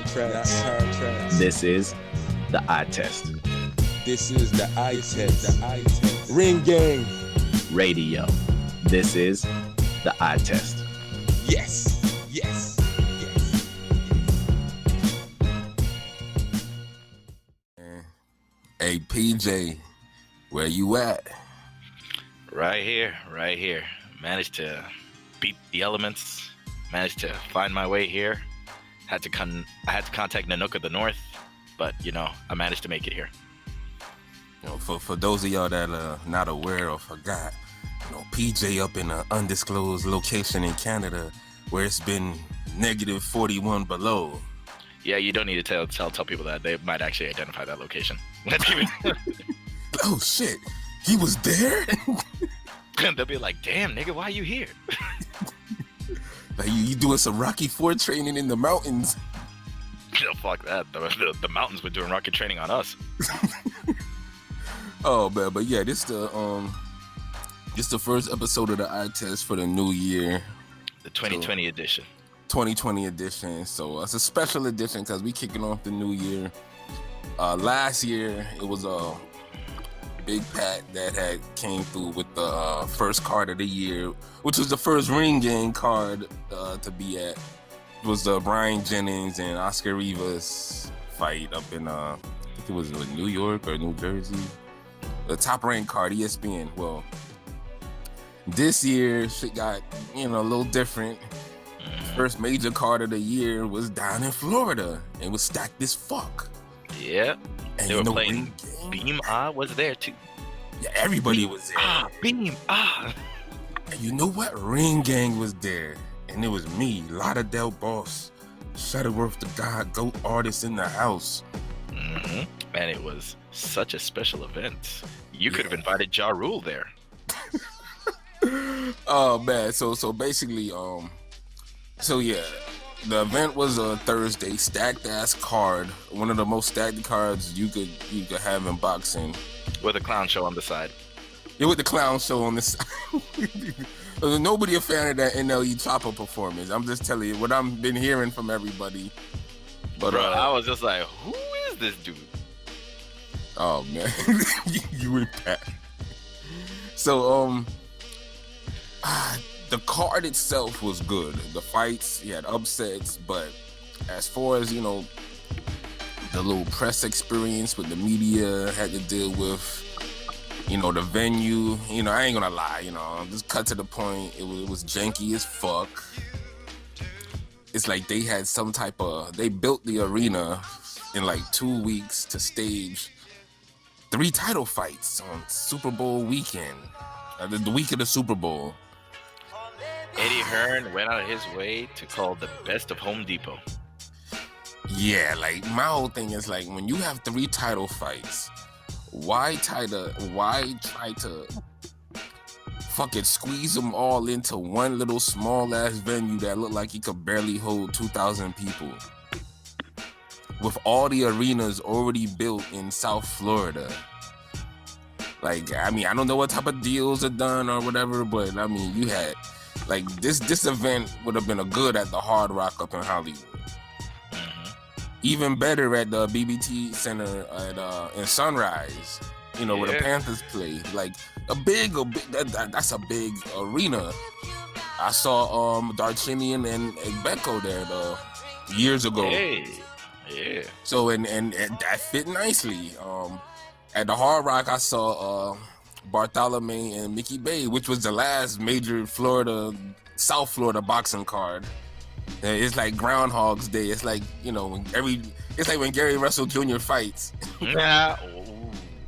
This is the eye test. This is the eye test. Ring gang. Radio. This is the eye test. Yes. Hey PJ, where you at? Right here. Managed to beat the elements. Managed to find my way here. I had to contact Nanook of the North, but I managed to make it here. For those of y'all that are not aware or forgot, PJ up in an undisclosed location in Canada where it's been negative 41 below. Yeah, you don't need to tell people that. They might actually identify that location. Oh shit, he was there? They'll be like, damn nigga, why are you here? Like you doing some Rocky 4 training in the mountains. Fuck that. The mountains were doing rocket training on us. Oh man, but yeah, this the first episode of the eye test for the new year. The 2020 edition. 2020 edition. So it's a special edition because we kicking off the new year. Last year it was a Big Pat that had came through with the first card of the year, which was the first Ring Gang card to be at. It was the Brian Jennings and Oscar Rivas fight up in I think it was New York or New Jersey. The top ranked card, ESPN. Well, this year shit got a little different. First major card of the year was down in Florida and was stacked as fuck. Yeah. And they were playing Beam was there too. Yeah, everybody was there. Beam. And you know what? Ring Gang was there. And it was me, Lauderdale Boss, Shutterworth the God, GOAT artist in the house. Mm-hmm. Man, it was such a special event. You could have invited Ja Rule there. Oh man, so basically, so yeah, the event was a Thursday, stacked ass card, one of the most stacked cards you could have in boxing. With a clown show on the side. Yeah, with the clown show on the side. Nobody a fan of that NLE Chopper performance. I'm just telling you what I've been hearing from everybody. But bro, I was just like, who is this dude? Oh man, you and Pat. So the card itself was good. The fights, you had upsets, but as far as the little press experience with the media had to deal with, the venue, I ain't gonna lie, just cut to the point. It was janky as fuck. It's like they had they built the arena in like 2 weeks to stage 3 title fights on Super Bowl weekend, the week of the Super Bowl. Eddie Hearn went out of his way to call the best of Home Depot. Yeah, like my whole thing is like when you have 3 title fights, why try to fucking squeeze them all into one little small ass venue that looked like it could barely hold 2,000 people? With all the arenas already built in South Florida. Like, I mean, I don't know what type of deals are done or whatever, but I mean, you had like this event would have been a good at the Hard Rock up in Hollywood. Even better at the BBT Center in Sunrise, where the Panthers play. Like that's a big arena. I saw Darchinian and Becco there years ago. Hey, yeah. So and that fit nicely. At the Hard Rock, I saw Bartholomew and Mickey Bay, which was the last major South Florida boxing card. It's like Groundhog's Day. It's like it's like when Gary Russell Jr. fights. Yeah.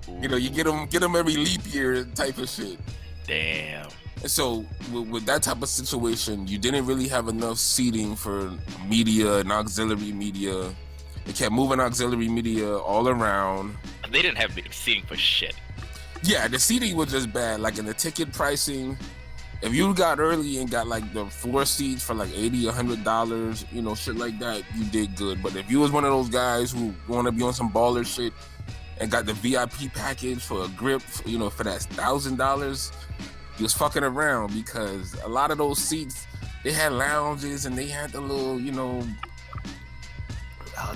You get them every leap year type of shit. Damn. And so with that type of situation, you didn't really have enough seating for media and auxiliary media. They kept moving auxiliary media all around. They didn't have seating for shit. Yeah, the seating was just bad. Like in the ticket pricing, if you got early and got like the floor seats for like $80, $100, shit like that, you did good. But if you was one of those guys who want to be on some baller shit and got the VIP package for a grip, for that $1,000, you was fucking around because a lot of those seats, they had lounges and they had the little,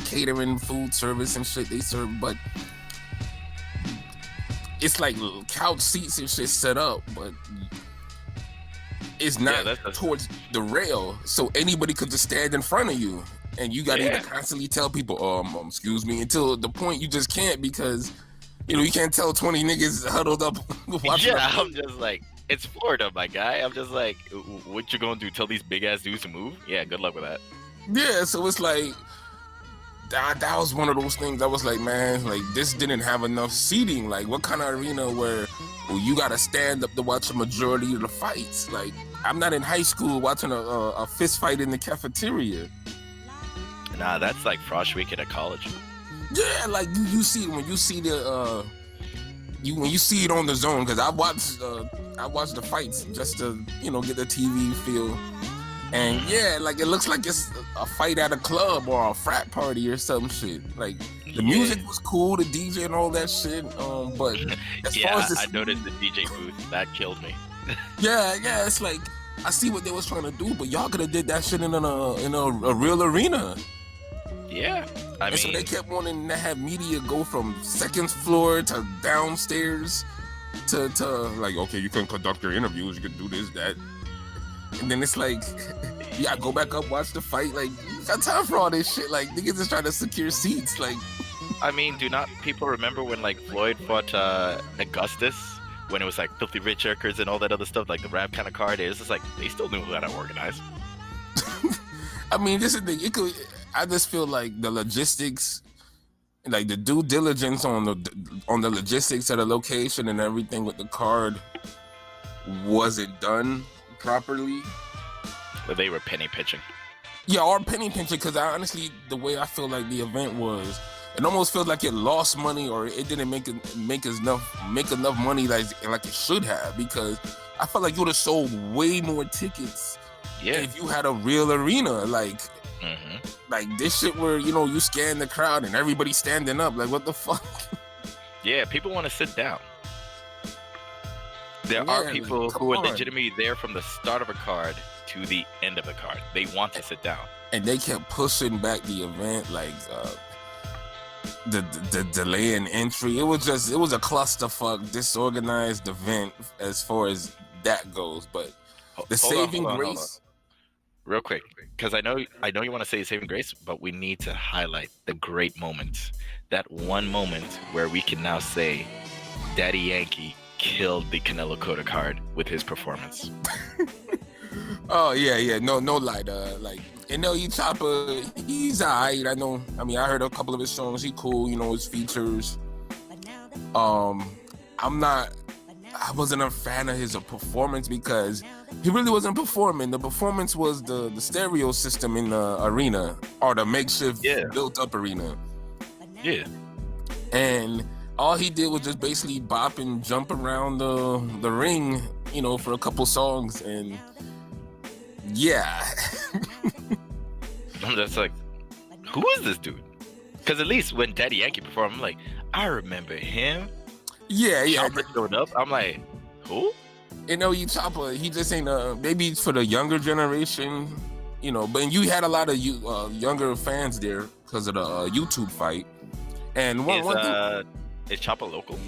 catering, food service and shit they serve, but it's like couch seats and shit set up, but it's not towards the rail, so anybody could just stand in front of you, and you gotta either constantly tell people, excuse me, until the point you just can't, because you can't tell 20 niggas huddled up watching. Yeah, I'm just like, it's Florida, my guy. I'm just like, what you gonna do? Tell these big ass dudes to move? Yeah, good luck with that. Yeah, so it's like that was one of those things. I was like, man, like this didn't have enough seating. Like, what kind of arena where you gotta stand up to watch a majority of the fights? Like, I'm not in high school watching a fist fight in the cafeteria. Nah, that's like Frosh Week at a college. Yeah, like you see when you see the when you see it on the zone, because I watched the fights just to get the TV feel. And yeah, like it looks like it's a fight at a club or a frat party or some shit. Like the music was cool, the DJ and all that shit. But as far as I noticed the DJ booth that killed me. yeah, it's like I see what they was trying to do, but y'all could have did that shit in a real arena. Yeah, I mean, so they kept wanting to have media go from second floor to downstairs to like, okay, you can conduct your interviews, you can do this, that. And then it's like, yeah, go back up, watch the fight. Like, you got time for all this shit. Like, niggas is trying to secure seats. Like, I mean, do not people remember when like Floyd fought Augustus, when it was like Filthy Rich Records and all that other stuff, like the rap kind of card? It's just like they still knew how to organize. I mean, this is the thing. I just feel like the logistics, like the due diligence on the logistics of the location and everything with the card wasn't done properly. But they were penny pinching. Yeah, or penny pinching, because honestly, the way I feel like the event was, it almost feels like it lost money, or it didn't make enough money like it should have, because I felt like you would have sold way more tickets if you had a real arena. Like, like this shit where you scan the crowd and everybody's standing up. Like, what the fuck? Yeah, people want to sit down. There are people who are legitimately there from the start of a card to the end of a card. They want to sit down. And they kept pushing back the event, like the delay in entry. It was a clusterfuck, disorganized event as far as that goes. But the saving grace. Real quick, because I know you want to say saving grace, but we need to highlight the great moment. That one moment where we can now say Daddy Yankee killed the Canelo Cotto card with his performance. Oh yeah, no lie. Like NLE Chopper, he's alright. I heard a couple of his songs. He cool, his features. I wasn't a fan of his performance because he really wasn't performing. The performance was the stereo system in the arena, or the makeshift built up arena. Yeah. And all he did was just basically bop and jump around the ring, for a couple songs, and yeah. I'm just like, who is this dude? Because at least when Daddy Yankee performed, I'm like, I remember him. Yeah. Chopper showed up. I'm like, who? NLE Chopper, he just ain't maybe it's for the younger generation, but you had a lot of younger fans there because of the YouTube fight. And is Chopper local?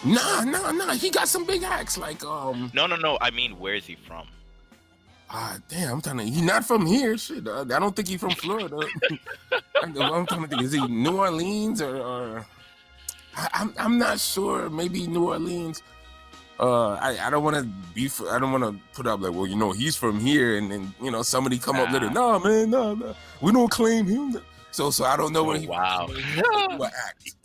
Nah. He got some big acts like No. I mean, where is he from? Damn, I'm trying to. He's not from here. Shit, I don't think he's from Florida. I'm trying to think. Is he New Orleans or I'm not sure. Maybe New Orleans. I don't want to I don't want to put up like, well, he's from here, and then somebody come up later. No, man, no, we don't claim him. So I don't know where he. Wow. What act?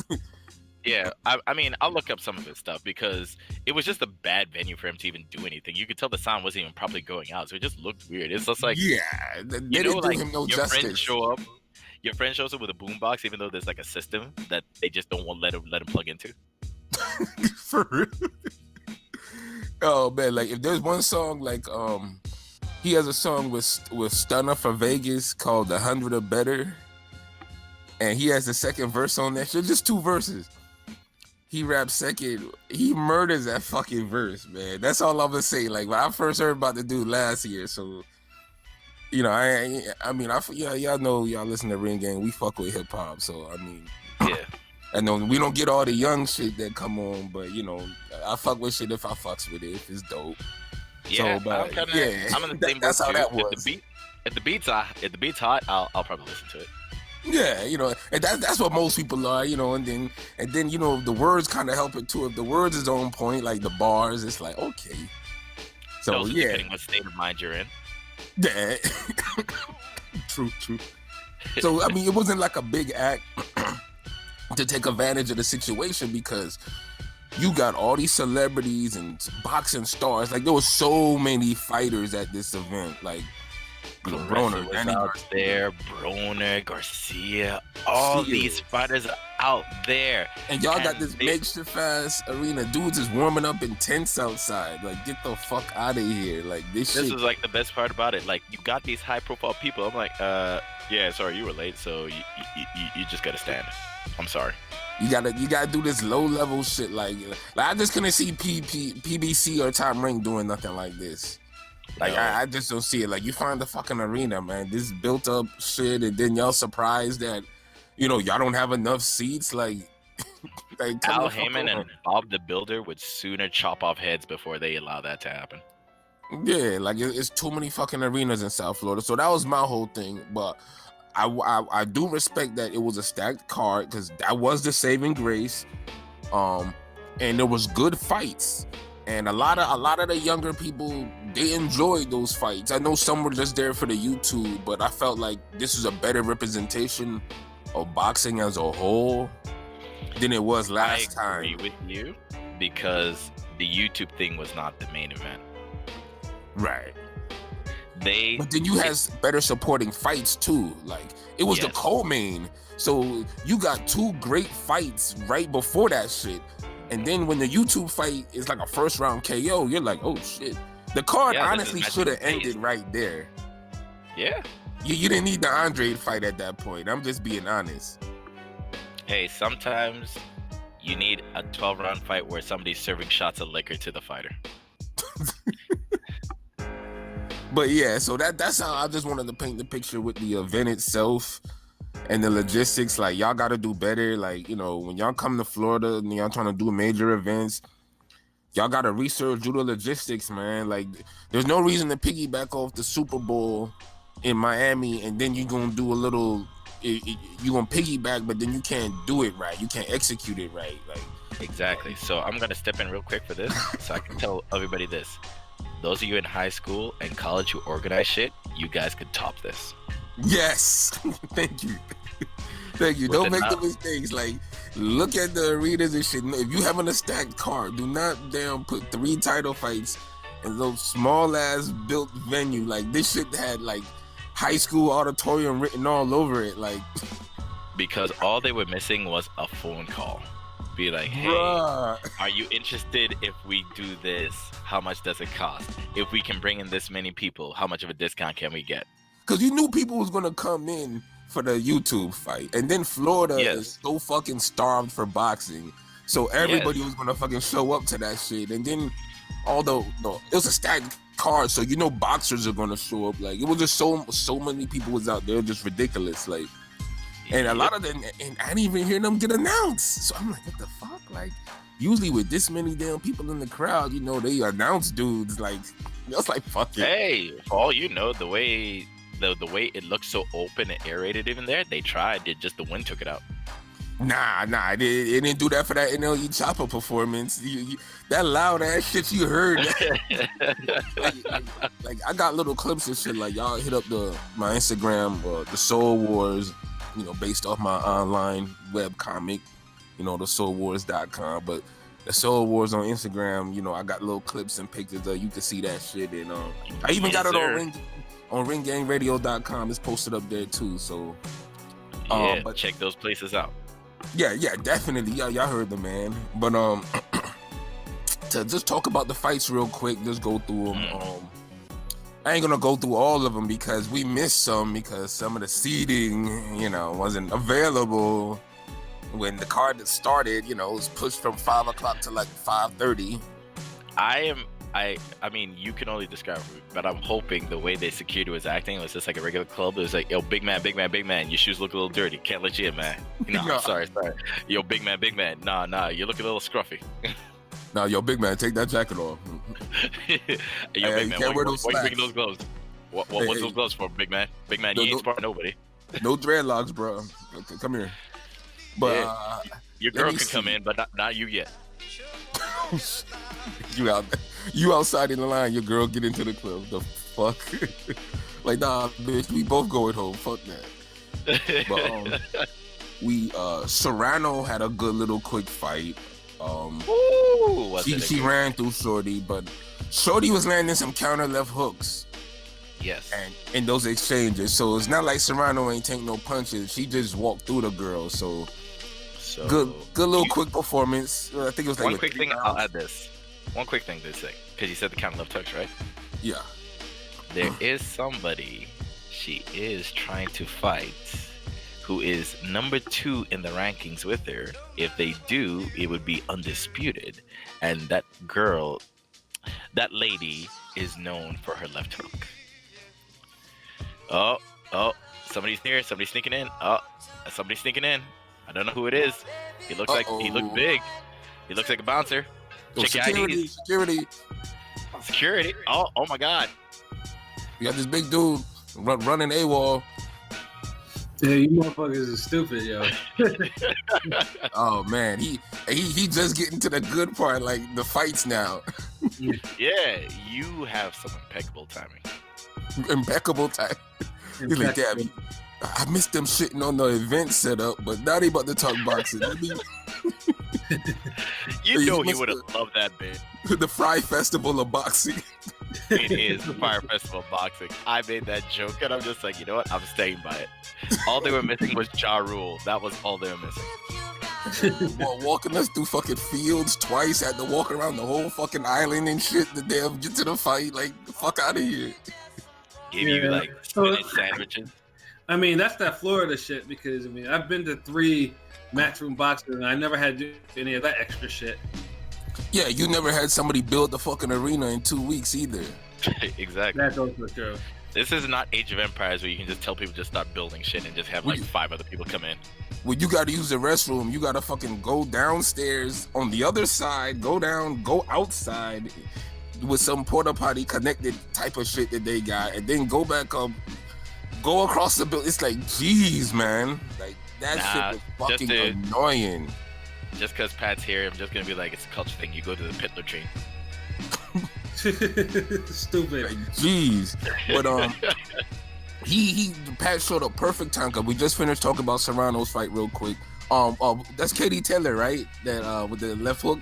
Yeah, I mean, I'll look up some of his stuff because it was just a bad venue for him to even do anything. You could tell the sound wasn't even properly going out, so it just looked weird. It's just like, they didn't do him no justice. Your friend shows up with a boombox, even though there's like a system that they just don't want let him plug into. For real? Oh man, like if there's one song, like he has a song with Stunner for Vegas called 100 or Better, and he has the second verse on that shit. Just 2 verses. He raps second. He murders that fucking verse, man. That's all I'm gonna say. Like when I first heard about the dude last year, so You know, I mean, yeah, y'all know, y'all listen to Ring Gang. We fuck with hip hop, so I mean, Yeah. I know we don't get all the young shit that come on, but you know, I fuck with shit if I fucks with it, if it's dope. Yeah, So, but yeah, I'm in the same boat that's how too. that was. If the beat's hot, I'll probably listen to it. Yeah, you know, and that's what most people are, you know, and then you know the words kind of help it too. If the words is on point, like the bars, it's like okay. So Also, yeah, depending what state of mind you're in. yeah. True. So I mean, it wasn't like a big act to take advantage of the situation because you got all these celebrities and boxing stars. Like there was so many fighters at this event. Like you know, Clarissa Broner, was Danny out Garcia, there, Broner, Garcia, all these fighters are out there. and y'all got this they- makeshift ass arena. Dudes is warming up in tents outside. Like get the fuck out of here. Like this This shit. is like the best part about it. Like you got these high profile people. I'm like, yeah, sorry you were late, so you just gotta stand. I'm sorry. You gotta do this low level shit. Like I just couldn't see PBC or Top Rank doing nothing like this. Like No. I just don't see it. Like you find the fucking arena, man. This built up shit, and then y'all surprised that, you know, y'all don't have enough seats. Like come Al the fuck Heyman on. and Bob the Builder would sooner chop off heads before they allow that to happen. Yeah, like it's too many fucking arenas in South Florida. So that was my whole thing. But I do respect that it was a stacked card because that was the saving grace. And there was good fights, and a lot of the younger people, they enjoyed those fights. I know some were just there for the YouTube, but I felt like this was a better representation of boxing as a whole than it was last I agree time. with you because the YouTube thing was not the main event. Right. They But then you had better supporting fights too. Like it was the Yes. co-main. So you got two great fights right before that shit. And then when the YouTube fight is like a first round KO, you're like, oh shit. The card Yeah, this is honestly matching should have pace. ended right there. Yeah. You didn't need the Andre fight at that point. I'm just being honest. Hey, sometimes you need a 12-round fight where somebody's serving shots of liquor to the fighter. But yeah, so that's how I just wanted to paint the picture with the event itself and the logistics. Like y'all got to do better. Like, you know, when y'all come to Florida and y'all trying to do major events, y'all got to research, do the logistics, man. Like there's no reason to piggyback off the Super Bowl in Miami and then you're going to do a little, you're going to piggyback, but then you can't do it right. You can't execute it right. Like Exactly. So I'm going to step in real quick for this so I can tell everybody this. Those of you in high school and college who organize shit, you guys could top this. yes. Thank you. Thank you. With Don't the make the not- mistakes. Like, look at the arenas and shit. If you having a stacked card, do not damn put 3 title fights in those small ass built venue. Like this shit had like high school auditorium written all over it. Like, Because all they were missing was a phone call. Be like, hey, bruh. are you interested if we do this? How much does it cost? If we can bring in this many people, how much of a discount can we get? Because you knew people was gonna come in for the YouTube fight, and then Florida Yes. is so fucking starved for boxing, so everybody Yes. was gonna fucking show up to that shit. And then, although no, it was a stacked card, so you know boxers are gonna show up. Like it was just so many people was out there, just ridiculous. Like, and a lot of them, and I didn't even hear them get announced. So I'm like, what the fuck? Like, usually with this many damn people in the crowd, you know, they announce dudes. Like, I was like, fuck it. Hey, for all you know, the way it looked so open and aerated even there, they tried. The wind took it out. Nah, it didn't do that for that NLE Chopper performance. That loud ass shit you heard. like I got little clips and shit. Like y'all hit up my Instagram, the Soul Wars, you know, based off my online web comic, you know, thesoulwars.com. But the Soul Wars on Instagram, you know, I got little clips and pictures that you can see that shit. And I even got it on ringgangradio.com. It's posted up there too. So Yeah, but check those places out. yeah, definitely. Y'all heard the man. But to just talk about the fights real quick, just go through them. I ain't gonna go through all of them because we missed some because some of the seating, you know, wasn't available when the card that started. You know, was pushed from 5 o'clock to like 5:30. I I mean, you can only describe it, but I'm hoping the way they security was acting was just like a regular club. It was like, yo, big man, your shoes look a little dirty. Can't let you in, man. No, No. I'm sorry. Yo, big man. Nah, you look a little scruffy. Nah, yo, big man, take that jacket off. Yo, big man, can't wear why those you slacks. bringing those gloves? What's those gloves for, big man? Big man, No, you ain't no. sparring nobody. No dreadlocks, bro. Okay, come here. But Yeah. Your girl can come in, but not you yet. You outside in the line, your girl get into the club. The fuck? Like, nah, bitch, we both going home. Fuck that. But Serrano had a good little quick fight. She ran through Shorty, but Shorty was landing some counter left hooks. Yes. And in those exchanges, so it's not like Serrano ain't take no punches. She just walked through the girl. So good little quick performance. I think it was like one quick thing. I'll add this. One quick thing to say, because you said the counter left hooks, right? Yeah. There is somebody she is trying to fight who is number 2 in the rankings with her. If they do, it would be undisputed. And that lady is known for her left hook. Oh, somebody's here. Somebody's sneaking in. Somebody's sneaking in. I don't know who it is. He looks he looked big. He looks like a bouncer. Check your IDs. Security. Oh my God. You got this big dude running AWOL. Yeah, you motherfuckers is stupid, yo. Oh man, he just getting to the good part, like the fights now. Yeah, you have some impeccable timing. Impeccable time. He's like, damn, I missed them shitting on the event setup, but now they about to talk boxing. You know he would have loved that bit. The Fry Festival of Boxing. It is the Fire Festival of Boxing. I made that joke, and I'm just like, you know what? I'm staying by it. All they were missing was Ja Rule. That was all they were missing. Well, walking us through fucking fields twice, had to walk around the whole fucking island and shit to damn get to the fight. Like, the fuck out of here. Give you like spinach sandwiches. I mean, that's that Florida shit, because I mean, I've been to 3 matchroom boxing and I never had to do any of that extra shit. Yeah, you never had somebody build the fucking arena in 2 weeks either. Exactly. That's also true. This is not Age of Empires where you can just tell people just start building shit and just have like 5 other people come in. When you gotta use the restroom, you gotta fucking go downstairs on the other side, go outside with some porta potty connected type of shit that they got, and then go back up, go across the building. It's like, geez, man. Like, that shit was fucking annoying. Just because Pat's here, I'm just gonna be like, it's a culture thing. You go to the pit latrine. Stupid. Like, jeez. But Pat showed up perfect time, because we just finished talking about Serrano's fight real quick. That's Katie Taylor, right? That with the left hook.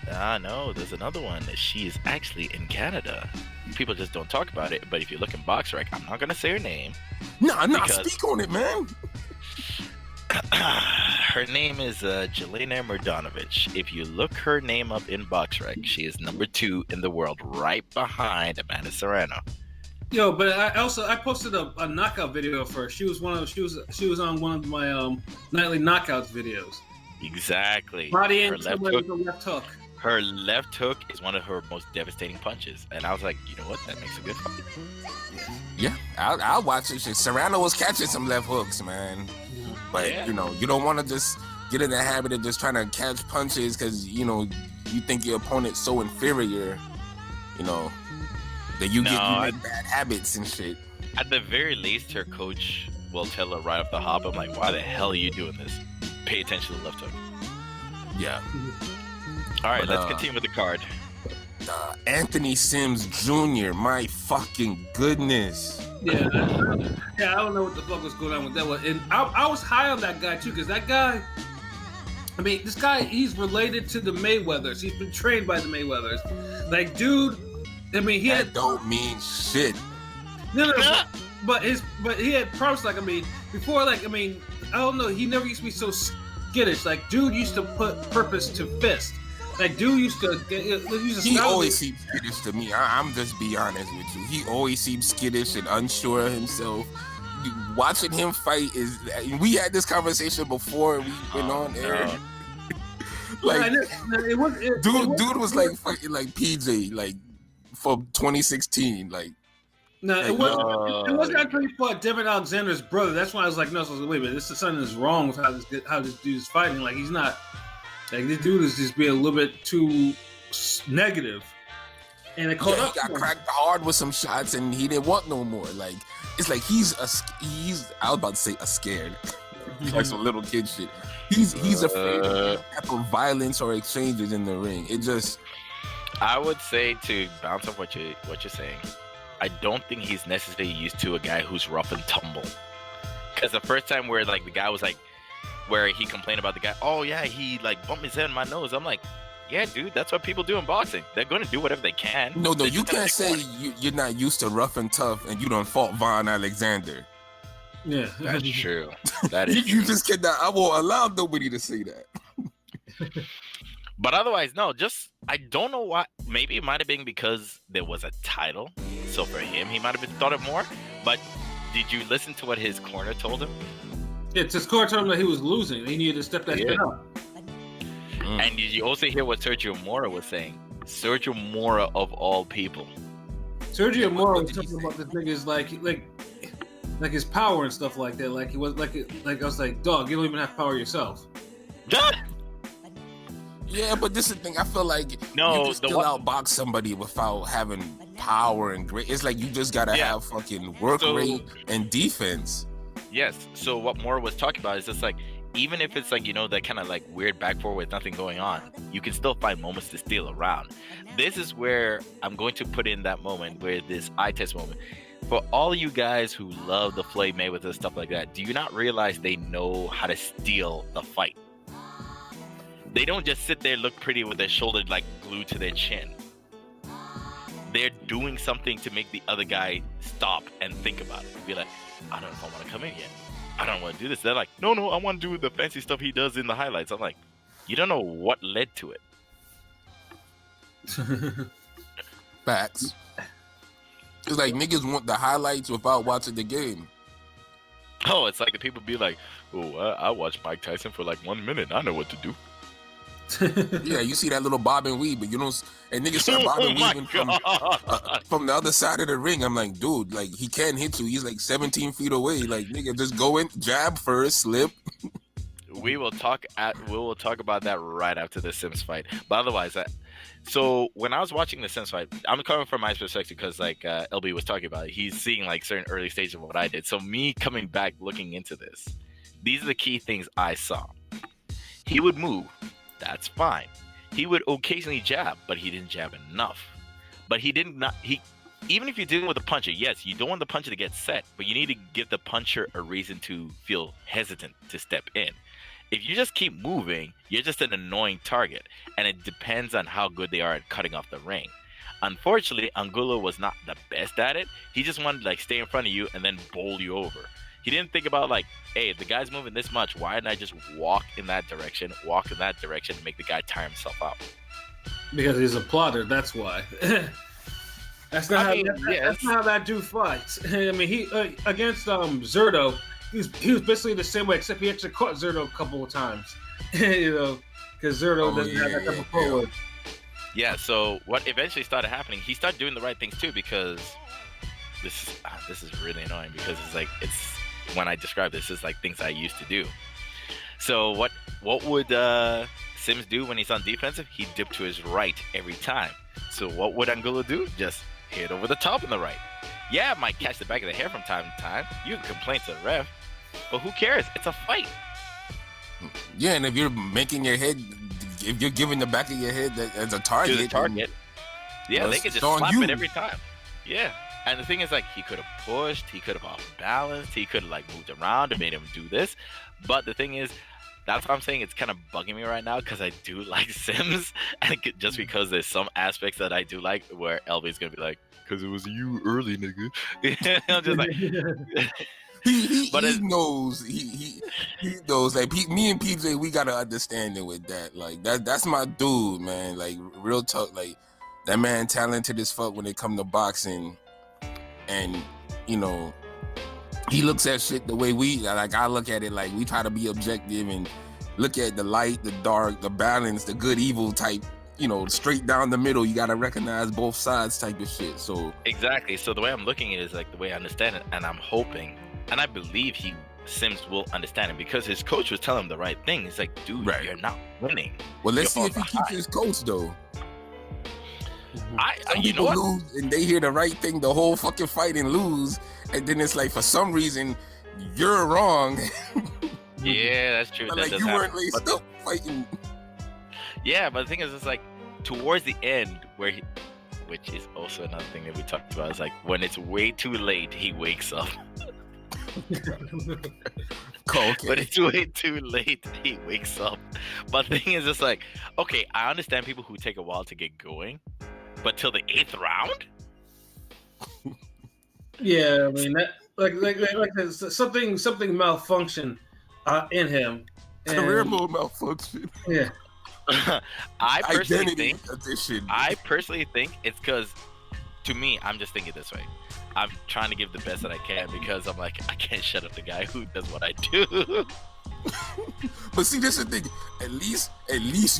No, there's another one. She is actually in Canada. People just don't talk about it. But if you look in BoxRec, I'm not gonna say her name. Nah, speak on it, man. Her name is Jelena Mrdanovic. If you look her name up in BoxRec, she is number 2 in the world, right behind Amanda Serrano. Yo, but I posted a knockout video of her. She was on one of my nightly knockouts videos. Exactly. Body and left hook. Her left hook is one of her most devastating punches, and I was like, you know what? That makes a good fight. Yeah, I'll watch it. Serrano was catching some left hooks, man. But, you know, you don't want to just get in the habit of just trying to catch punches because, you know, you think your opponent's so inferior, you know, that you make bad habits and shit. At the very least, her coach will tell her right off the hop, I'm like, why the hell are you doing this? Pay attention to the left hook. Yeah. All right, let's continue with the card. Anthony Sims Jr., my fucking goodness. Yeah, I don't know what the fuck was going on with that one. And I was high on that guy too, because that guy, I mean, this guy, he's related to the Mayweathers. He's been trained by the Mayweathers. Like, dude, I mean, that don't mean shit. No, but he had problems. Like, I mean, before, like, I mean, I don't know. He never used to be so skittish. Like, dude used to put purpose to fist. Like, dude used to he always seems skittish to me. I'm just be honest with you. He always seems skittish and unsure of himself. Watching him fight we had this conversation before we went on air. Like, it dude was like fucking like PJ, like from 2016, like. No, Like, it wasn't actually for Devin Alexander's brother. That's why I was like, no, so I was like, wait a minute, something is wrong with how this dude is fighting. Like, he's not, like, this dude is just being a little bit too negative. And it caught up. He got cracked hard with some shots, and he didn't want no more. Like, it's like he's I was about to say scared, like some little kid shit. He's afraid of type of violence or exchanges in the ring. It just. I would say, to bounce off what you're saying, I don't think he's necessarily used to a guy who's rough and tumble. Because the first time where like the guy was like, where he complained about the guy, oh yeah, he like bumped his head in my nose. I'm like, yeah, dude, that's what people do in boxing. They're going to do whatever they can. No, you can't say you're not used to rough and tough and you don't fought Von Alexander. Yeah, that's true. That is you just cannot. I won't allow nobody to say that. But otherwise, no, I don't know why. Maybe it might have been because there was a title. So for him, he might have thought it more. But did you listen to what his corner told him? Yeah, his corner told him that he was losing. He needed to step that shit up. And did you also hear what Sergio Mora was saying? Sergio Mora of all people. Sergio Mora was talking about this nigga's like his power and stuff like that. Like he was like I was like, dog, you don't even have power yourself. Yeah, but this is the thing. I feel like you can still outbox somebody without having power and grit. It's like you just gotta have fucking work rate and defense. Yes. So what Moore was talking about is just like, even if it's like, you know, that kind of like weird back four with nothing going on, you can still find moments to steal around. This is where I'm going to put in that moment where this eye test moment. For all you guys who love the Floyd Mayweather stuff like that, do you not realize they know how to steal the fight? They don't just sit there, look pretty with their shoulder like glued to their chin. They're doing something to make the other guy stop and think about it. Be like, I don't know if I want to come in yet. I don't want to do this. They're like, no, I want to do the fancy stuff he does in the highlights. I'm like, you don't know what led to it. Facts. It's like niggas want the highlights without watching the game. Oh, it's like the people be like, oh, I watched Mike Tyson for like 1 minute. I know what to do. Yeah, you see that little bob and weave, but you don't. And niggas start bobbing weaving from the other side of the ring. I'm like, dude, like he can't hit you. He's like 17 feet away. Like nigga, just go in, jab first, slip. We will talk about that right after the Sims fight. But otherwise, so when I was watching the Sims fight, I'm coming from my perspective because like LB was talking about it. He's seeing like certain early stages of what I did. So me coming back looking into this, these are the key things I saw. He would move. That's fine. He would occasionally jab, but he didn't jab enough. But even if you're dealing with a puncher, yes, you don't want the puncher to get set, but you need to give the puncher a reason to feel hesitant to step in. If you just keep moving, you're just an annoying target, and it depends on how good they are at cutting off the ring. Unfortunately, Angulo was not the best at it. He just wanted to like stay in front of you and then bowl you over. He didn't think about like, hey, the guy's moving this much. Why didn't I just walk in that direction, and make the guy tire himself out? Because he's a plotter. That's why. That's not how that dude fights. I mean, he against Zerto, he was basically the same way, except he actually caught Zerto a couple of times. You know, because Zerto doesn't have that type of forward. Yeah. So what eventually started happening, he started doing the right things too, because this is really annoying because it's when I describe this, it's like things I used to do. So what would Sims do when he's on defensive? He'd dip to his right every time. So what would Angulo do? Just hit over the top on the right. Yeah, it might catch the back of the hair from time to time. You can complain to the ref, but who cares? It's a fight. Yeah, and if you're making your head, if you're giving the back of your head as a target, yeah, they could just slap it every time. Yeah. And the thing is, like, he could have pushed, he could have off-balanced, he could have, like, moved around and made him do this. But the thing is, that's why I'm saying it's kind of bugging me right now, because I do like Sims. And just because there's some aspects that I do like, where LB's going to be like, because it was you early, nigga. I'm just like... He knows. He knows. Like, me and PJ, we got to understand it with that. Like, that's my dude, man. Like, real talk. Like, that man talented as fuck when it come to boxing. And, you know, he looks at shit the way I look at it. Like, we try to be objective and look at the light, the dark, the balance, the good evil type, you know, straight down the middle. You gotta recognize both sides type of shit. So exactly. So the way I'm looking at it is like the way I understand it, and I'm hoping, and I believe Sims will understand it because his coach was telling him the right thing. He's like, dude, you're not winning. Well, let's see if he keeps his coach though. Some you know people what? lose and they hear the right thing the whole fucking fight and lose, and then it's like for some reason you're wrong. Yeah, that's true. That like does you happen. weren't laced up fighting. Yeah, but the thing is, it's like towards the end where which is also another thing that we talked about. Is like when it's way too late, he wakes up. Okay. But it's way too late, he wakes up. But the thing is, it's like, okay, I understand people who take a while to get going, but till the 8th round? Yeah, I mean that like something malfunctioned in him. Career mode malfunction. Yeah. I personally think it's because, to me, I'm just thinking this way. I'm trying to give the best that I can because I'm like, I can't shut up the guy who does what I do. But see, this is the thing. At least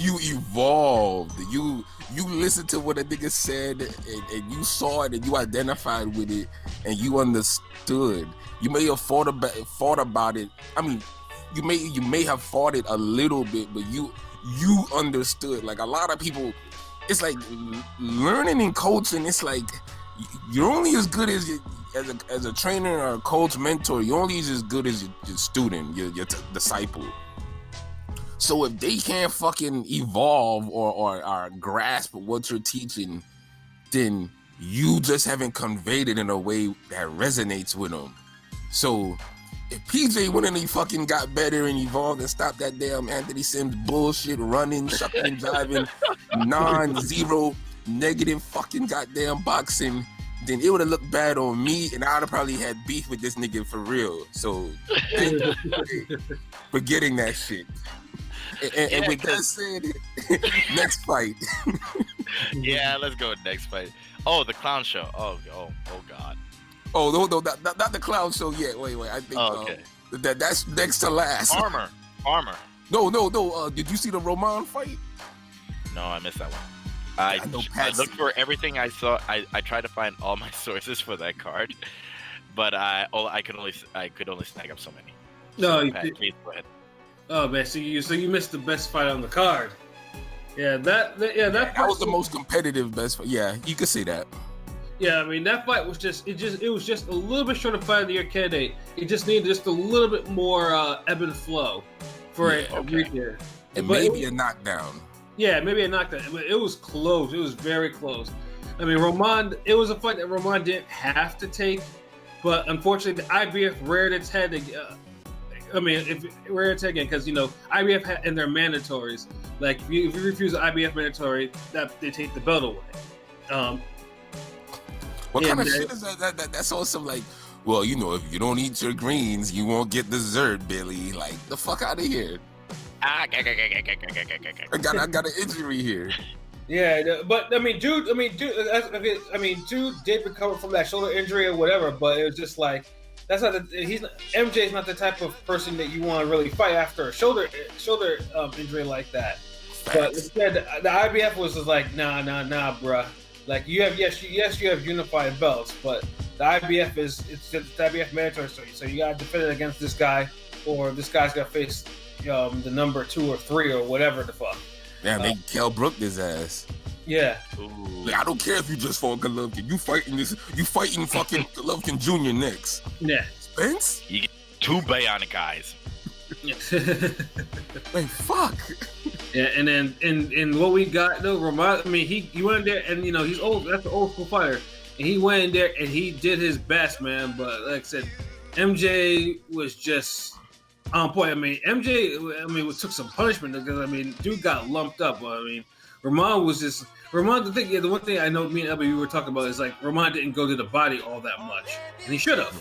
you evolved. You listened to what a nigga said, and you saw it, and you identified with it, and you understood. You may have fought about it. I mean, you may have fought it a little bit, but you understood. Like a lot of people, it's like learning and coaching. It's like you're only as good as as a trainer or a coach, mentor. You're only as good as your student, your disciple. So if they can't fucking evolve or grasp what you're teaching, then you just haven't conveyed it in a way that resonates with them. So if PJ went and he fucking got better and evolved and stopped that damn Anthony Sims bullshit, running, shucking and driving, non-zero, negative fucking goddamn boxing, then it would have looked bad on me, and I would have probably had beef with this nigga for real. So forgetting that shit. And with that said, next fight. Yeah, let's go next fight. Oh, the clown show. Oh God. Oh no, not the clown show yet. Wait. I think okay. That's next to last. Armor. No. Did you see the Roman fight? No, I missed that one. I looked for everything I saw. I tried to find all my sources for that card, but I could only snag up so many. No, please go ahead. Oh man, so you missed the best fight on the card. Yeah, that was the most competitive best fight. Yeah, you could say that. Yeah, I mean that fight was just it was just a little bit short of Fight of the Year candidate. It just needed just a little bit more ebb and flow for a year. And maybe a knockdown. Yeah, maybe a knockdown. But it was close. It was very close. I mean, it was a fight that Roman didn't have to take, but unfortunately, the IBF reared its head. Reared its head again because IBF had in their mandatories. Like if you refuse the IBF mandatory, that they take the belt away. What kind of shit is that? That's also like, well, if you don't eat your greens, you won't get dessert, Billy. Like, the fuck out of here. I got an injury here. Yeah, but dude did recover from that shoulder injury or whatever. But it was just like MJ's not the type of person that you want to really fight after a shoulder injury like that. But instead, the IBF was just like, nah, bruh. Like you have you have unified belts, but the IBF it's the IBF mandatory, so you gotta defend it against this guy, or this guy's gotta face the number 2 or 3 or whatever the fuck. Damn, they Kell Brook his ass. Yeah. Like, I don't care if you just fought Golovkin. You fighting fucking Golovkin Jr. next. Yeah. Spence? You get 2 bionic eyes. Wait, fuck. Yeah, and then and what we got though, Roman. I mean, he went in there and he's old. That's an old school fighter, and he went in there and he did his best, man. But like I said, MJ was just on point. I mean, MJ took some punishment because dude got lumped up. But Roman was just Roman. The one thing I know me and LB were talking about is like Roman didn't go to the body all that much, and he should have.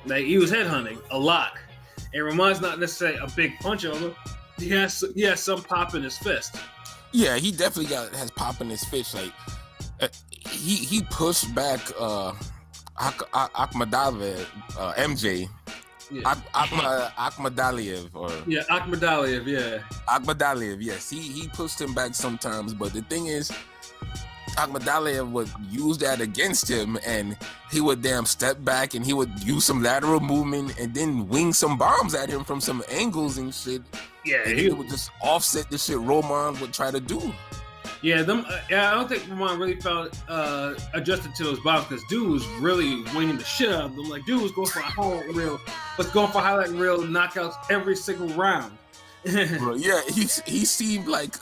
Like he was headhunting a lot, and Roman's not necessarily a big puncher, although he has some pop in his fist. Yeah, he definitely has pop in his fist. Like he pushed back Akhmadov, MJ, Yeah. Akhmadaliev or Akhmadaliev, yeah. Akhmadaliev, yes. He pushed him back sometimes, but the thing is, Akhmadaliev would use that against him, and he would step back and he would use some lateral movement and then wing some bombs at him from some angles and shit. Yeah, and he would just offset the shit Roman would try to do. Yeah, I don't think Roman really felt adjusted to those bombs because dude was really winging the shit out of them. Like, dude was going for highlight reel knockouts every single round. Bro, yeah, he seemed like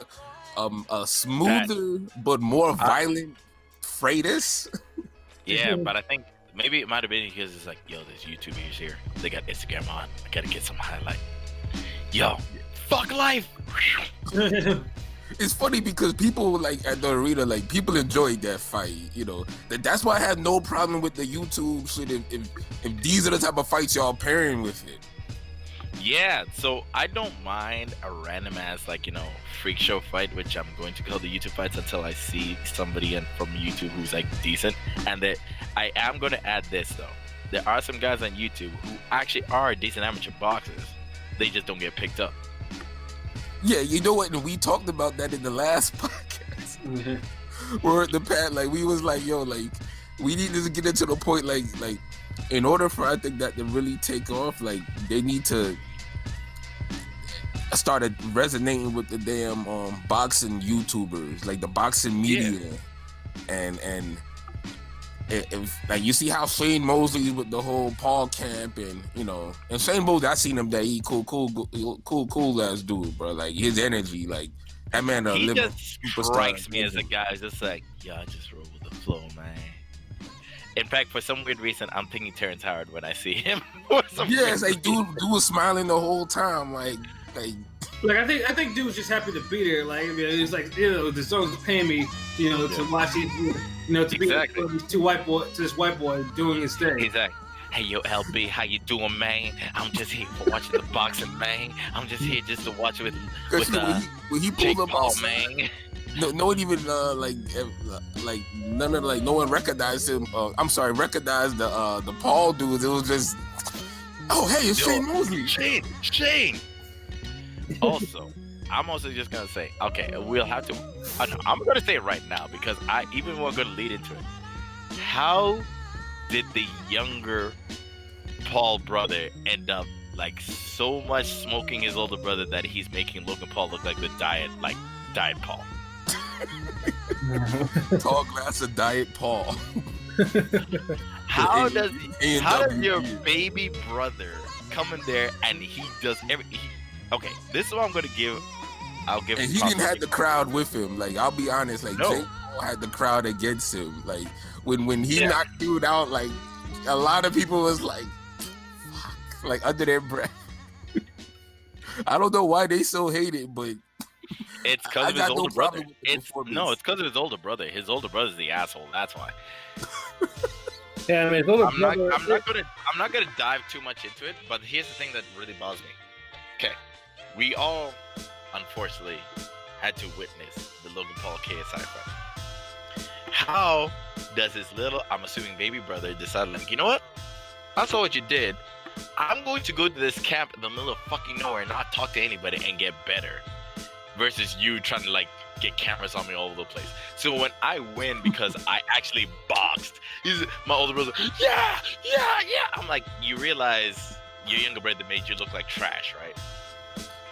a smoother but more violent Freitas. Yeah, but I think maybe it might have been because it's like, yo, there's YouTubers here. They got Instagram on. I gotta get some highlight. Yo, fuck life. It's funny because people like at the arena, like people enjoyed that fight. You know, that's why I have no problem with the YouTube shit. If these are the type of fights y'all pairing with it. Yeah, so I don't mind a random ass freak show fight, which I'm going to call the YouTube fights until I see somebody from YouTube who's like decent. And that I am going to add this though. There are some guys on YouTube who actually are decent amateur boxers. They just don't get picked up. Yeah, you know what? And we talked about that in the last podcast. Where the Pat, like we was like, yo, like we need to get into the point, like in order for I think that to really take off, like they need to start resonating with the damn boxing YouTubers, like the boxing media, and if like you see how Shane Mosley with the whole Paul camp and and Shane Mosley, I seen him that he cool ass dude, bro. Like his energy, like that man. He just strikes me as a guy who's just like, yeah, I just roll with the flow, man. In fact, for some weird reason, I'm thinking Terrence Howard when I see him. It's like dude was smiling the whole time, like. I think dude was just happy to be there. Like, I mean, it's like the zone's paying me, to watch it, to be this white boy doing his thing. Exactly. Hey, yo, LB, how you doing, man? I'm just here for watching the boxing, man. I'm just here just to watch it with when he pulled Jake up Paul, man. No one even none of no one recognized him. Recognized the Paul dudes. It was just, oh hey, it's Shane Mosley. Shane. Also, I'm also just gonna say, okay, we'll have to. I'm gonna say it right now because we're gonna lead into it. How did the younger Paul brother end up like so much smoking his older brother that he's making Logan Paul look like the diet Paul? Tall glass of Diet Paul. How does your baby brother come in there and he does okay, this is what I'm gonna give. I'll give. And he didn't have the crowd with him. Like I'll be honest, like Jake Paul had the crowd against him. Like when he knocked dude out, like a lot of people was like, fuck, like under their breath. I don't know why they so hate it, but it's because of his older brother. It's because of his older brother. His older brother's the asshole. That's why. Yeah, I mean, I'm not gonna dive too much into it, but here's the thing that really bothers me. Okay, we all unfortunately had to witness the Logan Paul KSI fight. How does his little, I'm assuming baby brother, decide like, you know what? I saw what you did. I'm going to go to this camp in the middle of fucking nowhere and not talk to anybody and get better. Versus you trying to like get cameras on me all over the place. So when I win because I actually boxed, my older brother, yeah. I'm like, you realize your younger brother made you look like trash, right?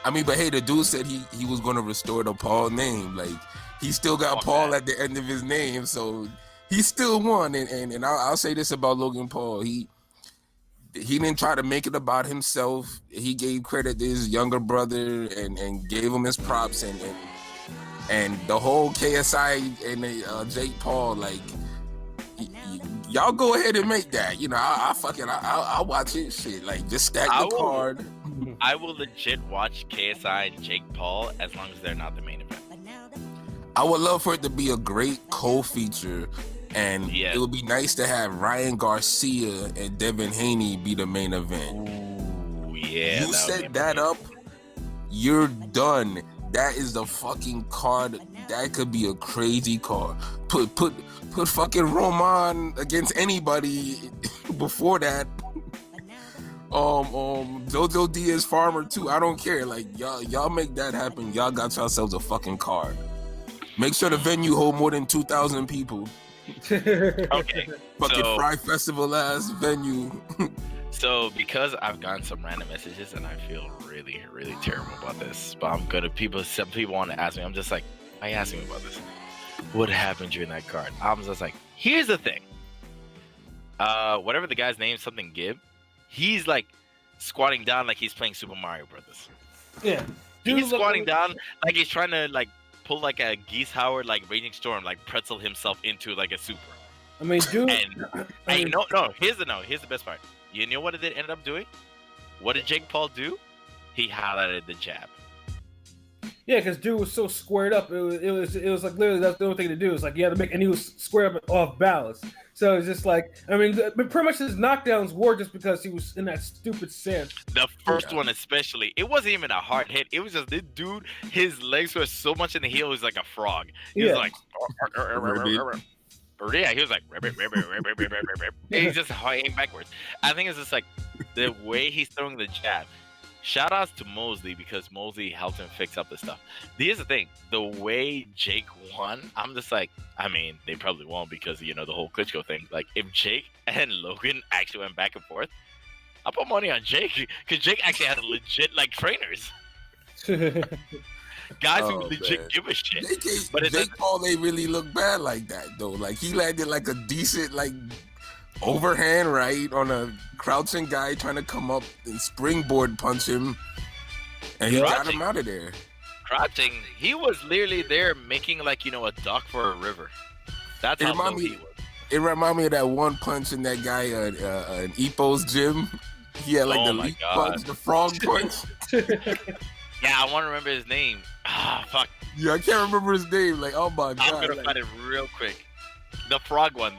I mean, but hey, the dude said he was going to restore the Paul name. Like, he still got Paul at the end of his name, so he still won. And I'll say this about Logan Paul. He didn't try to make it about himself. He gave credit to his younger brother and gave him his props. And the whole KSI and Jake Paul, like, y'all go ahead and make that. I'll watch it. Shit, like, just stack the card. I will legit watch KSI and Jake Paul as long as they're not the main event. I would love for it to be a great co-feature, and it would be nice to have Ryan Garcia and Devin Haney be the main event. Ooh, yeah. You set that up, you're done. That is the fucking card. That could be a crazy card. Put fucking Roman against anybody before that. JoJo Diaz Farmer too. I don't care. Like y'all make that happen. Y'all got yourselves a fucking card. Make sure the venue hold more than 2,000 people. Okay. Fucking Fry Festival ass venue. So because I've gotten some random messages and I feel really, really terrible about this, but I'm gonna some people want to ask me. I'm just like, why are you asking me about this? What happened during that card? I'm just like, here's the thing. Whatever the guy's name, something Gibb, he's like squatting down like he's playing Super Mario Brothers. Yeah. He's squatting down like he's trying to like pull like a Geese Howard like Raging Storm, like pretzel himself into like a super. I mean, dude. And no. Here's the best part. You know what it ended up doing? What did Jake Paul do? He highlighted the jab. Yeah, because dude was so squared up. It was like literally that's the only thing to do. It's like you had to make, and he was squared up off balance. So it's just like, I mean, pretty much his knockdowns were just because he was in that stupid sense. The first one especially, it wasn't even a hard hit. It was just this dude, his legs were so much in the heel, he was like a frog. He was like, yeah, he was like, he's just hanging backwards. I think it's just like the way he's throwing the jab. Shout outs to Mosley because Mosley helped him fix up the stuff. Here's the thing, the way Jake won, I'm just like, I mean, they probably won't because, you know, the whole Klitschko thing. Like, if Jake and Logan actually went back and forth, I'll put money on Jake because Jake actually has legit, like, trainers. Guys who legit give a shit. Jake Paul, they really look bad like that, though. Like, he landed, like, a decent, like, overhand right on a crouching guy trying to come up and springboard punch him, and he got him out of there. Crouching, he was literally there making like, you know, a dock for a river. That's how low he was. It reminded me of that one punch in that guy in Ipo's gym. He had like the leap punch, the frog punch. Yeah, I want to remember his name. Ah, fuck. Yeah, I can't remember his name. Like, oh my god. I'm gonna find it real quick. The frog one.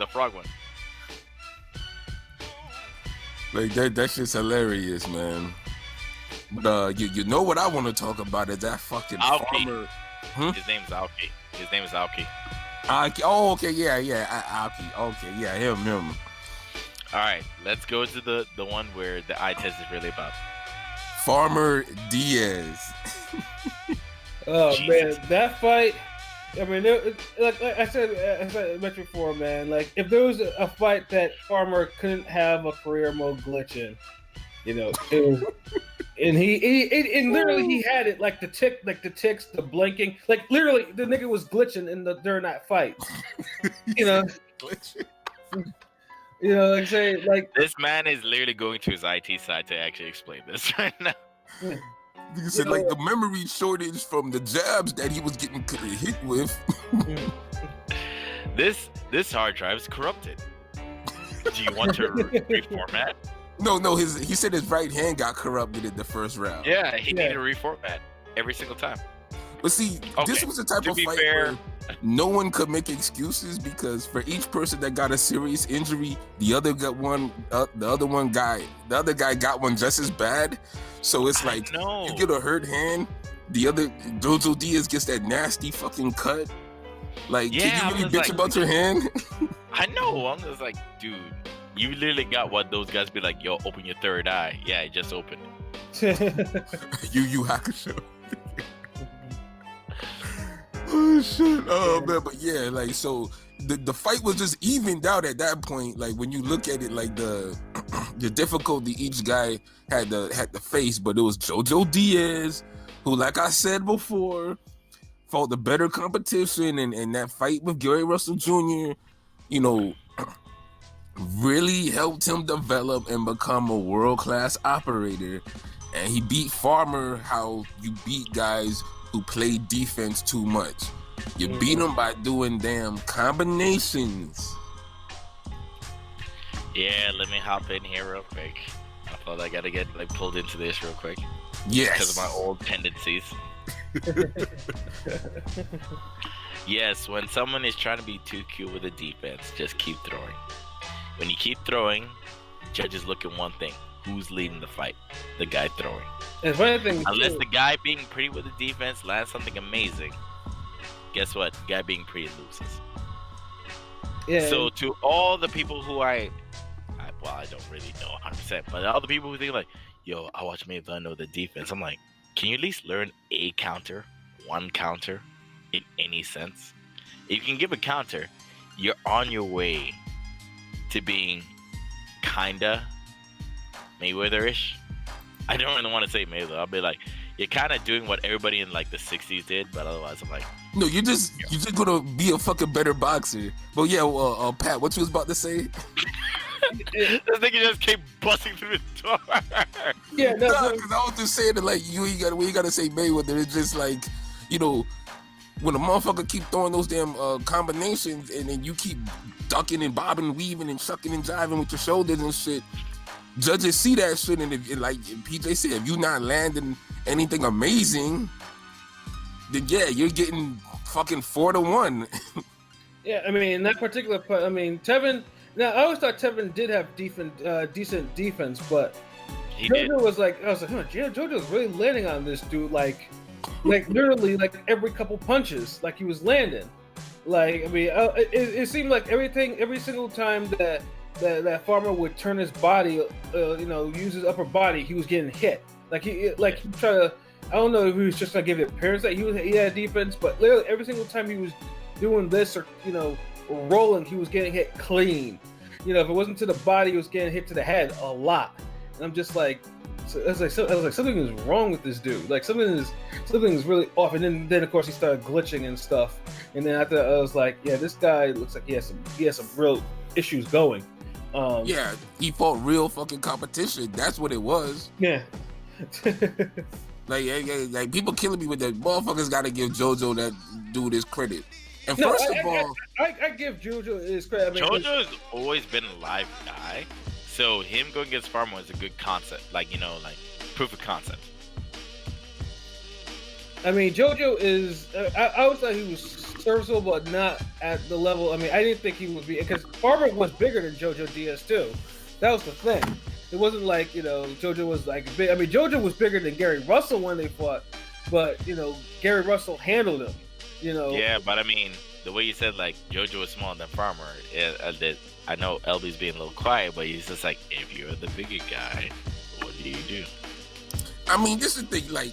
Like that shit's hilarious, man. But you know what I want to talk about is that fucking Farmer. His name's Aoki. Aoki. Oh, okay, yeah, Aoki. Okay, yeah, him. All right, let's go to the one where the eye test is really about. Farmer Diaz. Oh Jesus. Man, that fight. I mean, like I mentioned before, man. Like, if there was a fight that Farmer couldn't have a career mode glitch in, you know, it was, and he literally he had it like the ticks, the blinking, like literally the nigga was glitching during that fight. You know, you know, like say like this man is literally going to his IT side to actually explain this right now. Yeah. You said like the memory shortage from the jabs that he was getting hit with. This hard drive is corrupted. Do you want to reformat? No. He said his right hand got corrupted in the first round. Yeah, he needed to reformat every single time. But see, this was the type of fight where no one could make excuses because for each person that got a serious injury, the other guy got one just as bad. So it's like you get a hurt hand, the other JoJo Diaz gets that nasty fucking cut. Like, can you really bitch about your hand? I know. I'm just like, dude, you literally got what those guys be like, yo, open your third eye. Yeah, it just opened. You Hakusho. Oh shit! Oh man, but yeah, like so the fight was just evened out at that point. Like when you look at it, like the difficulty each guy had to face, but it was JoJo Diaz who, like I said before, fought the better competition, and that fight with Gary Russell Jr., you know, really helped him develop and become a world-class operator. And he beat Farmer how you beat guys who play defense too much. You beat them by doing damn combinations. Yeah, let me hop in here real quick. I thought I gotta get like pulled into this real quick. Yes. Because of my old tendencies. Yes, when someone is trying to be too cute with a defense, just keep throwing. When you keep throwing, judges look at one thing. Who's leading the fight? The guy throwing. Unless the guy being pretty with the defense lands something amazing, guess what? The guy being pretty loses. Yeah. So to all the people who well, I don't really know 100%, but the other people who think like, yo, I watch Mayweather, I know the defense. I'm like, can you at least learn a counter, one counter, in any sense? If you can give a counter, you're on your way to being kinda Mayweather-ish. I don't really want to say Mayweather. I'll be like, you're kind of doing what everybody in like the 60s did, but otherwise I'm like, No, you're just gonna be a fucking better boxer. But yeah, Pat, what you was about to say? this nigga just came busting through the door. Yeah, no, Because I was just saying that like you gotta say Mayweather. It's just like, you know, when a motherfucker keep throwing those damn combinations and then you keep ducking and bobbing, weaving and shucking and jiving with your shoulders and shit. Judges see that shit, and if, like PJ said, if you not landing anything amazing, then yeah, you're getting fucking 4-1. yeah, I mean, in that particular part, I mean, Tevin. Now, I always thought Tevin did have decent defense, but JoJo was like, I was like, JoJo's really landing on this dude, like literally, like every couple punches, like he was landing. Like, I mean, it seemed like every single time that farmer would turn his body, use his upper body, he was getting hit. Like he tried to. I don't know if he was just trying to give it appearance that he had defense, but literally every single time he was doing this or rolling, he was getting hit clean. If it wasn't to the body, he was getting hit to the head a lot. And I'm just like, I was like something is wrong with this dude. Like something is really off. And then of course he started glitching and stuff. And then after I was like, yeah, this guy looks like he has some real issues going. Yeah, he fought real fucking competition. That's what it was. Yeah. like people killing me with that. Motherfuckers got to give JoJo that dude his credit. And first of all, I give JoJo his credit. I mean, JoJo's always been a live guy, so him going against Farmer is a good concept. Like proof of concept. I mean, JoJo is. I always thought he was serviceable, but not at the level. I mean, I didn't think he would be, because Farmer was bigger than JoJo Diaz too. That was the thing. It wasn't like JoJo was like big. I mean, JoJo was bigger than Gary Russell when they fought, but Gary Russell handled him. Yeah, but I mean, the way you said like JoJo was smaller than Farmer, I know LB's being a little quiet, but he's just like, if you're the bigger guy, what do? I mean, this is the thing. Like,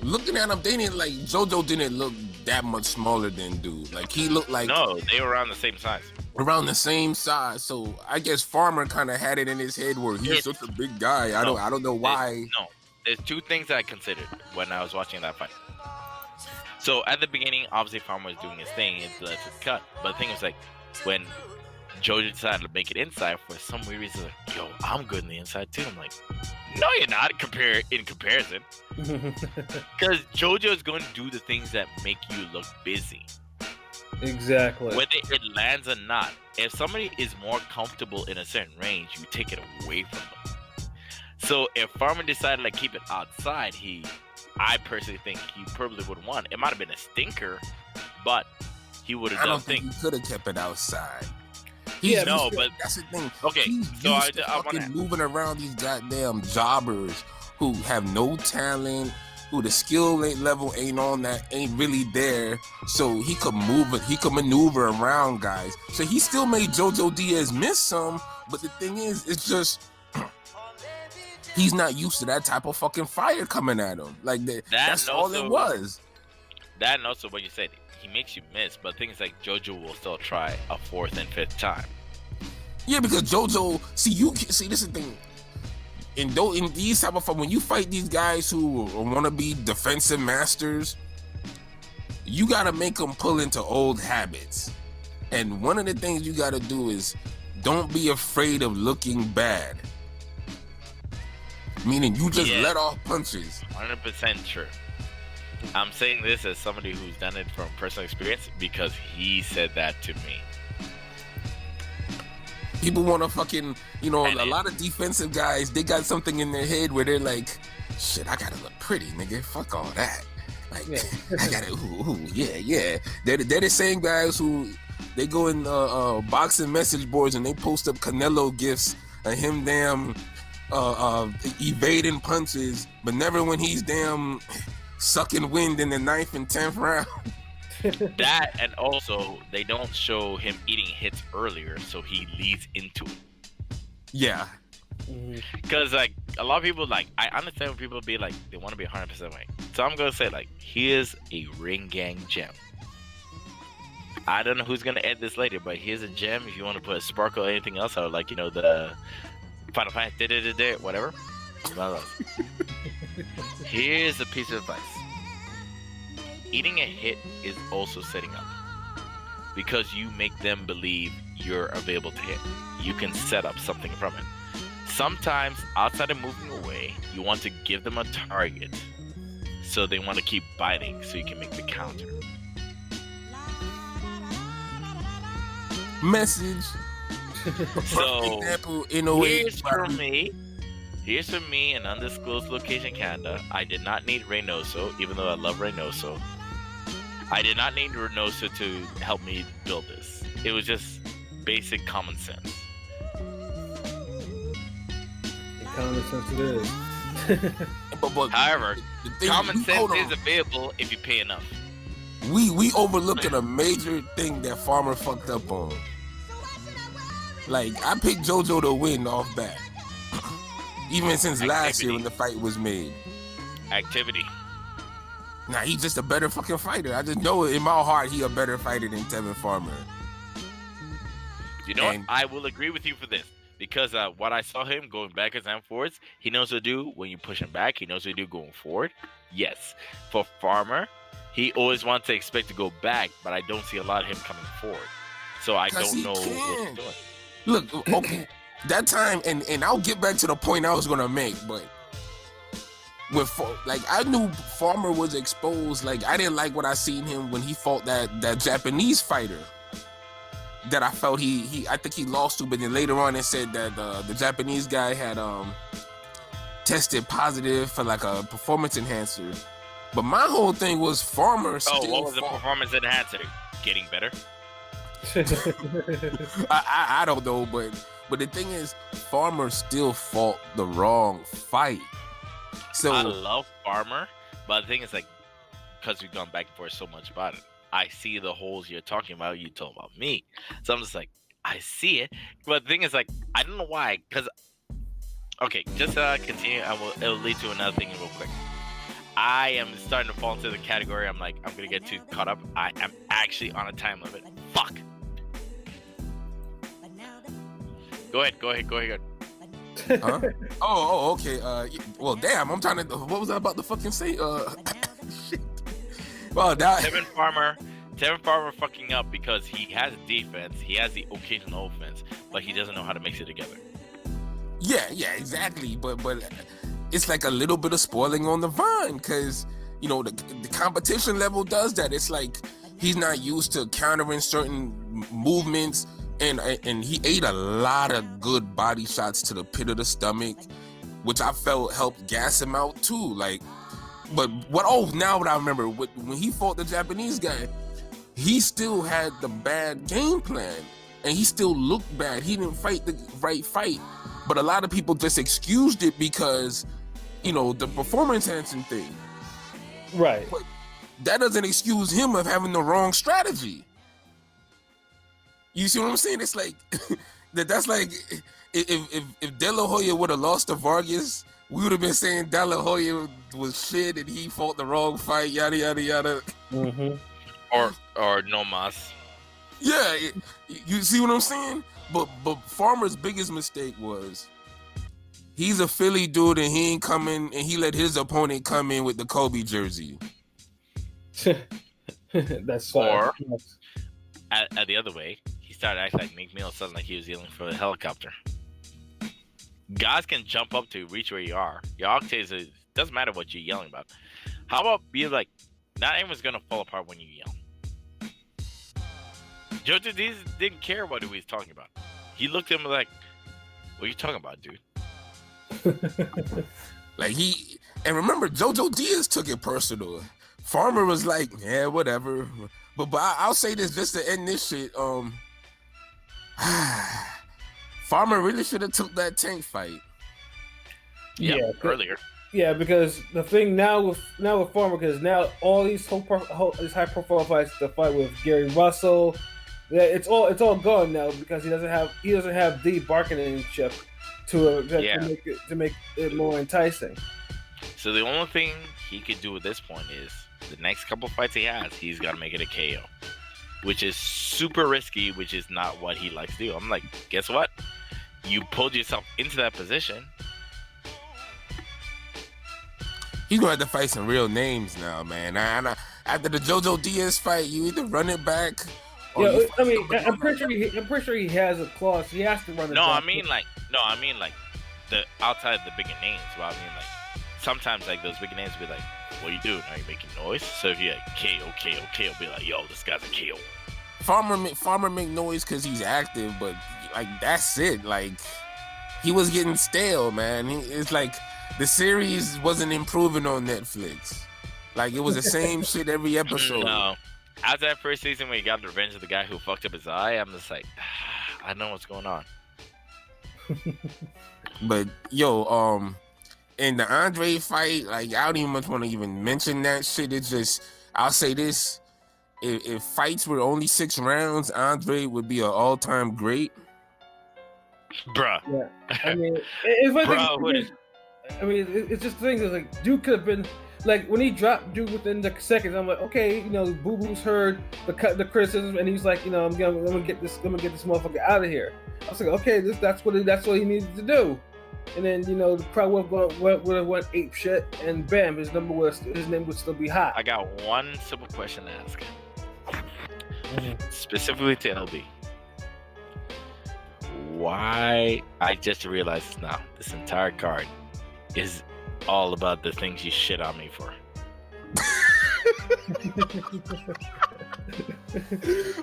looking at him, they didn't like JoJo didn't look that much smaller than dude. Like he looked like they were around the same size. Around the same size. So I guess Farmer kind of had it in his head where he's such a big guy. I don't know why. There's two things that I considered when I was watching that fight. So at the beginning, obviously Farmer was doing his thing, it led to the cut. But the thing was like, when JoJo decided to make it inside, for some weird reason, like, yo, I'm good in the inside too. I'm like, no, you're not in comparison. Because JoJo is going to do the things that make you look busy. Exactly. Whether it lands or not, if somebody is more comfortable in a certain range, you take it away from them. So if Farmer decided to keep it outside, I personally think he probably would have won. It might have been a stinker, but he would have done things. I don't think he could have kept it outside. But that's the thing. Okay, so I want to moving around these goddamn jobbers who have no talent, who the skill level ain't really there, so he could maneuver around guys. So he still made JoJo Diaz miss some, but the thing is, it's just he's not used to that type of fucking fire coming at him. Like that's all it was. That and also what you said, he makes you miss, but things like JoJo will still try a fourth and fifth time. Yeah, because JoJo, this is the thing. In these type of fight, when you fight these guys who want to be defensive masters, you gotta make them pull into old habits. And one of the things you gotta do is don't be afraid of looking bad. Meaning you just let off punches. 100% true. I'm saying this as somebody who's done it from personal experience because he said that to me. People want to fucking, a lot of defensive guys, they got something in their head where they're like, shit, I gotta look pretty, nigga. Fuck all that. Like, I gotta, yeah. They're the same guys who, they go in boxing message boards and they post up Canelo gifs of him damn evading punches, but never when he's damn sucking wind in the 9th and 10th round. That, and also they don't show him eating hits earlier, so he leads into it. Yeah. Because like a lot of people, like, I understand when people be like they want to be 100% weight. So I'm gonna say, like, he is a ring gang gem. I don't know who's gonna edit this later, but here's a gem. If you want to put a sparkle or anything else, or like, you know, the Final Fantasy, whatever. Here's a piece of advice. Eating a hit is also setting up, because you make them believe you're available to hit. You can set up something from it. Sometimes, outside of moving away, you want to give them a target, so they want to keep biting, so you can make the counter. Message. So, example, in a way, here's for me, an undisclosed location, Canada. I did not need Reynoso, even though I love Reynoso. I did not need Reynoso to help me build this. It was just basic common sense. Common sense it is. but However, the thing, common sense is available if you pay enough. We overlooking a major thing that Farmer fucked up on. Like, I picked JoJo to win off bat. Even since last year when the fight was made. Activity. Nah, he's just a better fucking fighter. I just know in my heart he a better fighter than Tevin Farmer. You know what? I will agree with you for this. Because what I saw him going backwards and forwards, he knows what to do when you push him back. He knows what to do going forward. Yes. For Farmer, he always wants to expect to go back, but I don't see a lot of him coming forward. So I don't know what he's doing. Look, okay, that time, and I'll get back to the point I was gonna make, but like, I knew Farmer was exposed. Like, I didn't like what I seen him when he fought that Japanese fighter that I felt I think he lost to, but then later on it said that the Japanese guy had tested positive for like a performance enhancer. But my whole thing was Farmer still. Oh, what was the performance enhancer? Getting better? I don't know, but the thing is, Farmer still fought the wrong fight. So I love Farmer, but the thing is, like, because we've gone back and forth so much about it, I see the holes you're talking about. You talk about me, so I'm just like, I see it. But the thing is, like, I don't know why. Because, okay, just continue. It'll lead to another thing real quick. I am starting to fall into the category. I'm like, I'm gonna get too caught up. I am actually on a time limit. Fuck. Go ahead. Huh? Oh, okay. Well, damn. I'm trying to. What was I about to fucking say? Shit. Well, Tevin Farmer fucking up because he has defense. He has the occasional offense, but he doesn't know how to mix it together. Yeah, exactly. But it's like a little bit of spoiling on the vine, because you know the competition level does that. It's like he's not used to countering certain movements. And he ate a lot of good body shots to the pit of the stomach, which I felt helped gas him out too. Like, but now what I remember, when he fought the Japanese guy, he still had the bad game plan, and he still looked bad. He didn't fight the right fight, but a lot of people just excused it because, you know, the performance enhancing thing. Right. But that doesn't excuse him of having the wrong strategy. You see what I'm saying? It's like that's like if De La Hoya would have lost to Vargas, we would have been saying De La Hoya was shit and he fought the wrong fight, yada yada yada. Mm-hmm. Or no mas. Yeah, you see what I'm saying? But Farmer's biggest mistake was he's a Philly dude and he ain't coming, and he let his opponent come in with the Kobe jersey. That's fine. Or at the other way, he started acting like Meek Mill, sounding like he was yelling for a helicopter. Guys can jump up to reach where you are. Your octaves, doesn't matter what you're yelling about. How about be like, not everyone's gonna fall apart when you yell. JoJo Diaz didn't care what he was talking about. He looked at him like, what are you talking about, dude? Like and remember, JoJo Diaz took it personal. Farmer was like, yeah, whatever. But I'll say this just to end this shit. Farmer really should have took that Tank fight. Yeah, earlier. Yeah, because the thing now with Farmer, because now all these these high profile fights, the fight with Gary Russell, it's all gone now because he doesn't have the bargaining chip to make it more enticing. So the only thing he could do at this point is the next couple fights he has, he's got to make it a KO, which is super risky, which is not what he likes to do. I'm like, guess what? You pulled yourself into that position. He's gonna have to fight some real names now, man. After the JoJo Diaz fight, you either run it back. Yeah, I mean, I'm pretty sure he has a clause. He has to run it. No, back. I mean like the outside of the bigger names. Well, I mean like sometimes like those bigger names be like, what are you doing? Are you making noise? So if you like KO, be like, yo, this guy's a KO. Farmer make noise because he's active, but like that's it. Like he was getting stale, man. It's like the series wasn't improving on Netflix. Like it was the same shit every episode. No. After that first season when he got the revenge of the guy who fucked up his eye, I'm just like, I know what's going on. But yo, in the Andre fight, like I don't even much want to even mention that shit. It's just, I'll say this: if fights were only 6 rounds, Andre would be an all-time great. Bruh. Yeah. I mean, it's like Bro, it's just things that like Duke could have been like when he dropped Duke within the seconds. I'm like, okay, you know, Boo Boo's heard the criticism, and he's like, you know, I'm gonna get this motherfucker out of here. I was like, okay, that's what he needed to do. And then, you know, the crowd would have went ape shit, and bam, his name would still be hot. I got one simple question to ask, specifically to LB. Why? I just realized this now. This entire card is all about the things you shit on me for.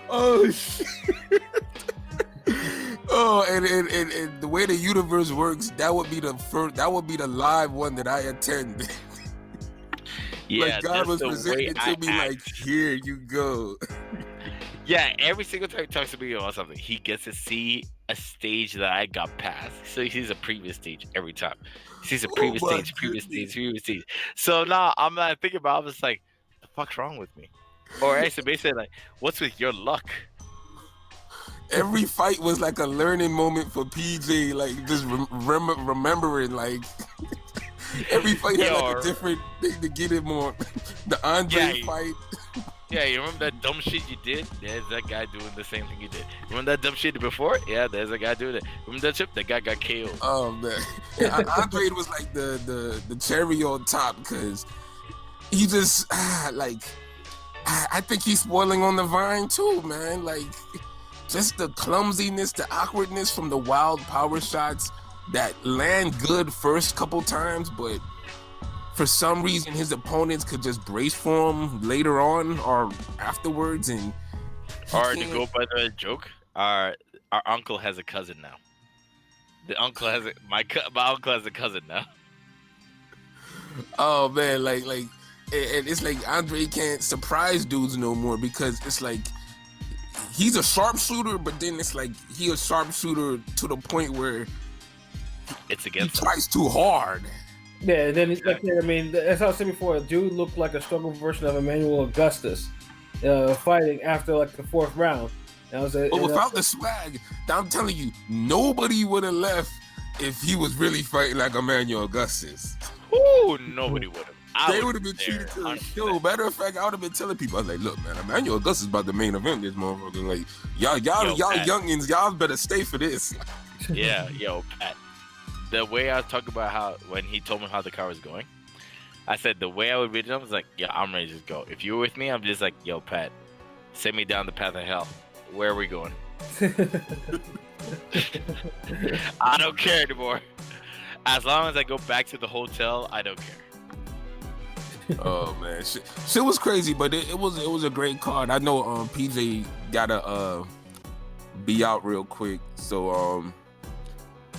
Oh shit. Oh, and the way the universe works, that would be the live one that I attend. Yeah, like God was the presenting to me act. like, here you go. Yeah, every single time he talks to me about something, he gets to see a stage that I got past. So he sees a previous stage every time. He sees a previous stage. So now I'm not thinking about it. I'm just like, the fuck's wrong with me? Or actually basically like, what's with your luck? Every fight was like a learning moment for PJ, like just remembering like every fight had like a different thing to get him on. The Andre fight. Yeah, you remember that dumb shit you did? There's that guy doing the same thing you did. Remember that dumb shit before? Yeah, there's a guy doing it. Remember that chip? That guy got KO'd. Oh man, yeah, Andre was like the cherry on top because he just like I think he's spoiling on the vine too, man. Like just the clumsiness, the awkwardness from the wild power shots that land good first couple times, but for some reason his opponents could just brace for him later on or afterwards, and or to go by the joke, our uncle has a cousin now. My uncle has a cousin now. Oh man, like and it's like Andre can't surprise dudes no more because it's like he's a sharpshooter, but then it's like he a sharpshooter to the point where it's against he tries too hard. Yeah, and then like I mean, as I was saying before, dude looked like a stronger version of Emmanuel Augustus, fighting after like the 4th round. But without the swag, I'm telling you, nobody would have left if he was really fighting like Emmanuel Augustus. Ooh, nobody would have. They would have been treated to the show. Matter of fact, I would have been telling people, I was like, look, man, Emmanuel Augustus is about the main event this motherfucker. Like, y'all youngins, y'all better stay for this. Yeah, yo, Pat. The way I was talking about how when he told me how the car was going, I said the way I would read it, I was like, yeah, I'm ready to just go. If you were with me, I'm just like, yo, Pat, send me down the path of hell. Where are we going? I don't care anymore. As long as I go back to the hotel, I don't care. Oh man, shit was crazy, but it was a great card. I know PJ gotta be out real quick, so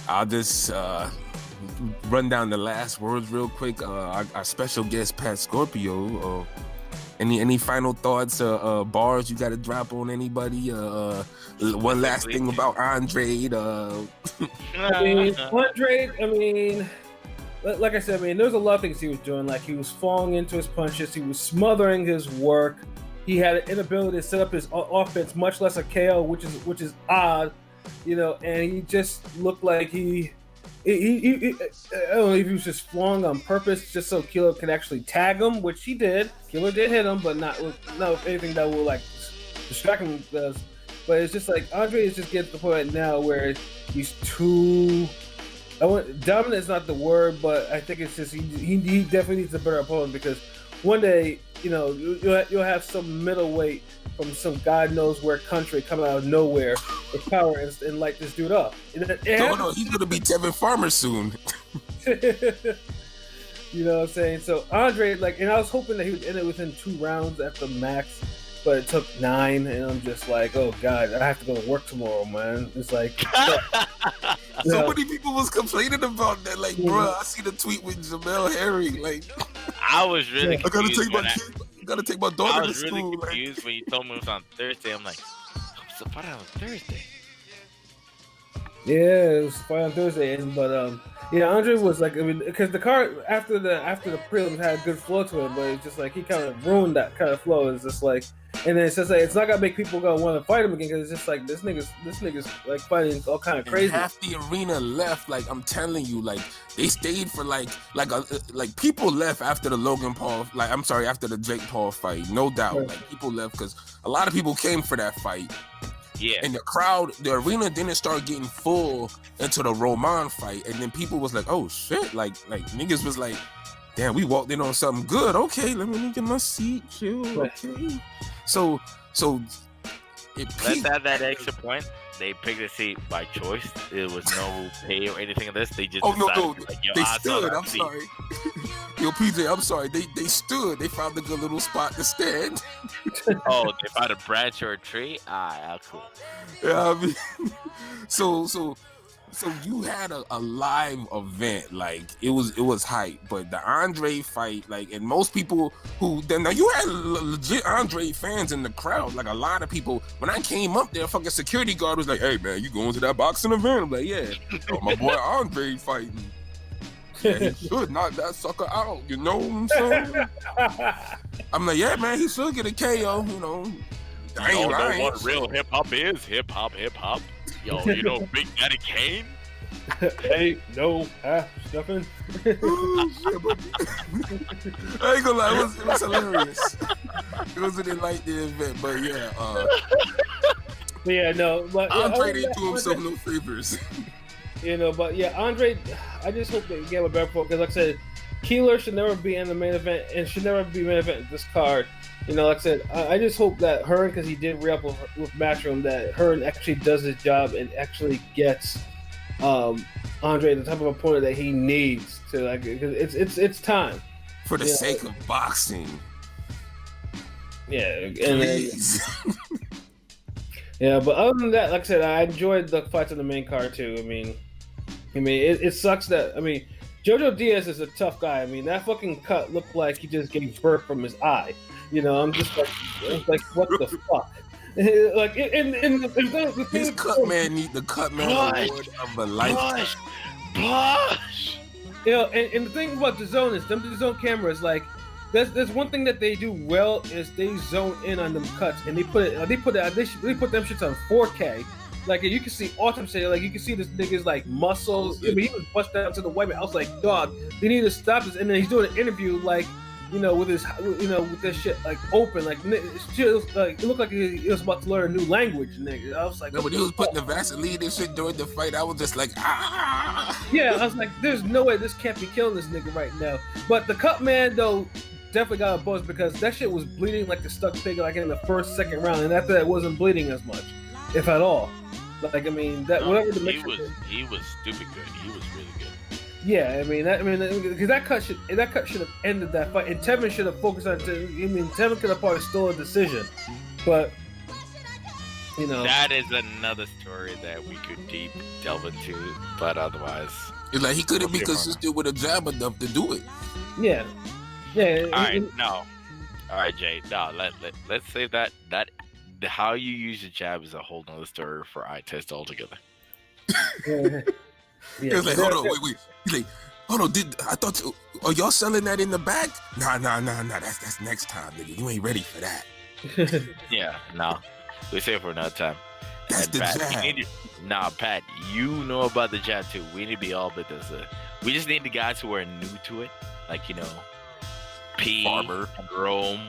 I'll just run down the last words real quick. Our special guest Patscorpio. Any final thoughts, bars you got to drop on anybody? One last thing about Andre. Andre. Like I said, there's a lot of things he was doing. Like he was falling into his punches. He was smothering his work. He had an inability to set up his offense, much less a KO, which is odd, you know. And he just looked like he I don't know if he was just flung on purpose just so Killer could actually tag him, which he did. Killer did hit him, but not with anything that will like distract him. But it's just like Andre is just getting to the point now where he's too. Dominant is not the word, but I think it's just he definitely needs a better opponent because one day, you know, you'll have some middleweight from some God knows where country come out of nowhere with power and light this dude up. No, he's gonna be Tevin Farmer soon. You know what I'm saying? So Andre, like, and I was hoping that he would end it within 2 rounds at the max, but it took 9, and I'm just like, oh god, I have to go to work tomorrow, man. It's like so many people was complaining about that. Like, bro, I see the tweet with Jamel Harry. Like, I was really confused. I gotta take my daughter to school. I was really confused when you told me it was on Thursday. I'm like, what's the fight on Thursday? Yeah, it was fight on Thursday, but yeah, Andre was like, I mean, because the card after the prelims had a good flow to it, but it's just like he kind of ruined that kind of flow. It's just like, and then it's just like it's not gonna make people go want to fight him again because it's just like this nigga's like fighting all kind of crazy. And half the arena left. Like I'm telling you, like they stayed for like people left after the Logan Paul, like I'm sorry, after the Jake Paul fight, no doubt. Right. Like people left because a lot of people came for that fight. Yeah. And the arena didn't start getting full until the Roman fight, and then people was like, "Oh shit!" Like niggas was like, "Damn, we walked in on something good. Okay, let me get my seat, chill. Okay." So let's add that extra point. They picked a seat by choice. There was no pay or anything of this. They just decided, like, yo, they stood. I'm seat. sorry. Yo, PJ, I'm sorry. They stood. They found a good little spot to stand. Oh, they found a branch or a tree? Cool. Yeah, I mean, so you had a live event, like it was hype, but the Andre fight, like, and most people now you had legit Andre fans in the crowd, like a lot of people. When I came up there, fucking security guard was like, "Hey man, you going to that boxing event?" I'm like, "Yeah, my boy Andre fighting." Yeah, he should knock that sucker out, you know what I'm saying? I'm like, yeah, man, he should get a KO, you know. I ain't know what real hip hop is. Hip hop. Yo, you know Big Daddy Kane? Hey, no, stuffing. Oh, shit, but I ain't gonna lie, it was hilarious. It was an enlightening event, but yeah. Yeah, no, but Andre didn't do himself no favors. You know, but yeah, Andre, I just hope they get a better pro because, like I said, Keeler should never be in the main event and should never be main event in this card. You know, like I said, I just hope that Hearn, because he did re-up with Matchroom, that Hearn actually does his job and actually gets Andre the type of opponent that he needs to, like, because it's time for the sake of boxing. Yeah, and then, yeah, but other than that, like I said, I enjoyed the fights on the main card too. I mean, it sucks that Jojo Diaz is a tough guy. I mean, that fucking cut looked like he just gave birth from his eye. You know, I'm just like, what the fuck? Like, the his cut man need the cut man award of a lifetime. Blush. You know, and the thing about the zone is, the zone cameras, like, there's one thing that they do well is they zone in on them cuts and they put them shits on 4K. Like, you can see Autumn say, like, you can see this nigga's like muscles. I mean, he was bust down to the white man. I was like, dog, they need to stop this. And then he's doing an interview, like, you know, with his, you know, with this shit like open, like, it looked like he was about to learn a new language, nigga. I was like, no, when he was putting the Vaseline and shit during the fight, I was just like, ah. Yeah, I was like, there's no way this can't be killing this nigga right now. But the cut man though definitely got a buzz because that shit was bleeding like a stuck pig, like in the second round, and after that, it wasn't bleeding as much, if at all. Like, I mean, that whatever the he was stupid good. He was really good. Yeah, because that cut should have ended that fight, and Tevin should have focused on. Tevin could have probably stole a decision, but you know that is another story that we could delve into. But otherwise, it's like he couldn't be consistent with a jab enough to do it. Yeah. All right, Jay. No, let's save that. How you use the jab is a whole nother story for eye test altogether. Yeah. He was like, hold on, wait. He's like, hold on, are y'all selling that in the back? Nah, that's next time, nigga. You ain't ready for that. Yeah, no. We save it for another time. That's And the Pat, jab. nah, Pat, you know about the jab too. We need to be all bit this. We just need the guys who are new to it, like P Barber. and Rome.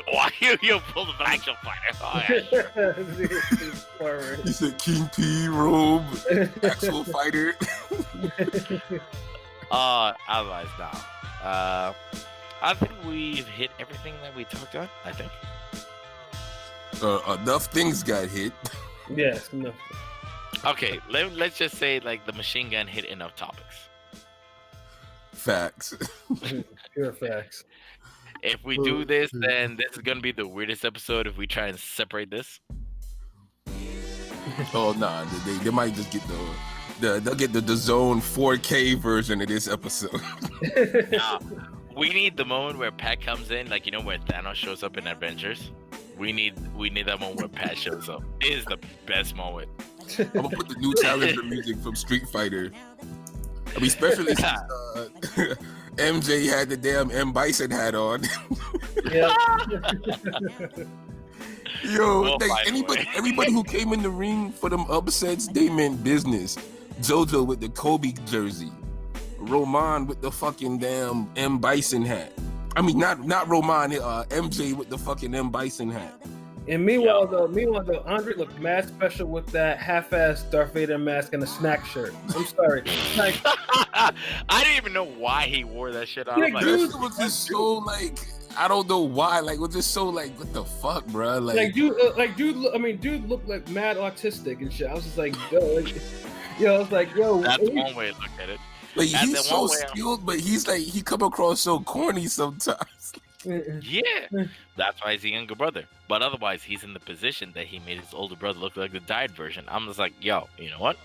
Why you pull the actual fighter? Oh, yeah, sure. He said King P, Robe, actual fighter. Otherwise, now. I think we've hit everything that we talked on. I think. Enough things got hit. Yes, no. Okay, let's just say like the machine gun hit enough topics. Facts. Pure facts. If we do this, then this is gonna be the weirdest episode if we try and separate this. Oh nah, they might just get they'll get the Zone 4K version of this episode. Nah, we need the moment where Pat comes in, like where Thanos shows up in Avengers. We need that moment where Pat shows up. It is the best moment. I'm gonna put the new Challenger music from Street Fighter. I mean, especially since MJ had the damn M. Bison hat on. Yeah. Yo, We'll like, find a way. everybody who came in the ring for them upsets, they meant business. JoJo with the Kobe jersey. Roman with the fucking damn M. Bison hat. I mean, not Roman, MJ with the fucking M. Bison hat. And meanwhile, though, Andre looked mad special with that half-ass Darth Vader mask and a snack shirt. I'm sorry. Like, I didn't even know why he wore that shit on. Yeah, I'm like, This was just so like, I don't know why. Like, was just so like, what the fuck, bro? dude looked like mad autistic and shit. I was just like, yo, I was like, yo. that's one way to look at it. Like, That's he's the so one way skilled, but he's like, he come across so corny sometimes. Yeah, that's why he's a younger brother. But otherwise, he's in the position that he made his older brother look like the died version. I'm just like, yo, you know what?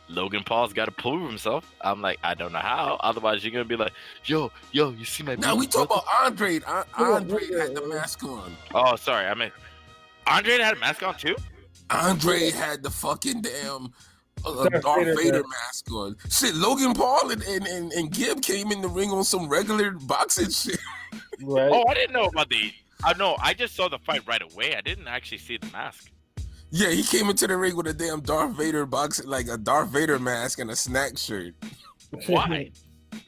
Logan Paul's got to prove himself. I'm like, I don't know how. Otherwise, you're gonna be like, yo, you see my? Now we talk about Andre. Andre had the mask on. Oh, sorry, I mean, Andre had a mask on too. Andre had the fucking damn Darth Darth Vader Vader mask on. Shit, Logan Paul and Gib came in the ring on some regular boxing shit. Right. Oh, I didn't know about the. No, I just saw the fight right away. I didn't actually see the mask. Yeah, he came into the ring with a damn Darth Vader box, like a Darth Vader mask and a snack shirt. Why?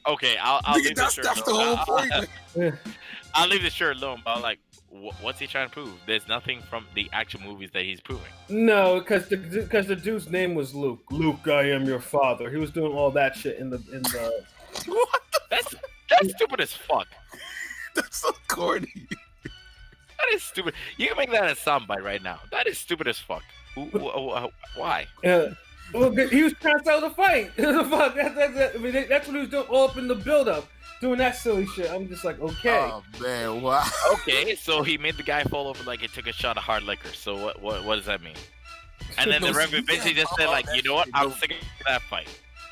Okay, I'll leave the shirt. That's the whole point. I'll leave the shirt alone. But like, what's he trying to prove? There's nothing from the actual movies that he's proving. No, because the dude's name was Luke. Luke, I am your father. He was doing all that shit in the. What the That's stupid as fuck. That's so corny. That is stupid. You can make that a soundbite right now. That is stupid as fuck. Why? Well, he was trying to sell the fight. The fuck? I mean, that's what he was doing all up in the build-up, doing that silly shit. I'm just like, okay. Oh man, wow. Okay, so he made the guy fall over like he took a shot of hard liquor. So what does that mean? And then the ref eventually just said like, you know what? I'm sick of that fight.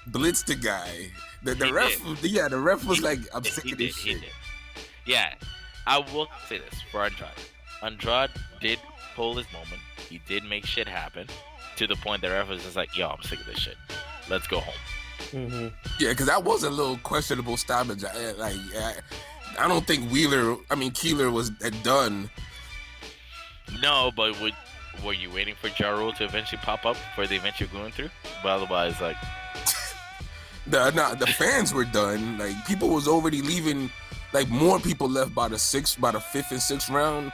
Blitz the guy. The He ref, did. yeah, the ref was like, I'm He sick of did, this he shit. did. Yeah, I will say this for Andrade. Andrade did pull his moment. He did make shit happen to the point that the ref was just like, yo, I'm sick of this shit. Let's go home. Mm-hmm. Yeah, because that was a little questionable stoppage. I don't think Keeler was done. No, but were you waiting for Ja Rule to eventually pop up for the event you're going through? But otherwise, like... The fans were done. Like, people was already leaving. Like, more people left by the 5th and 6th round.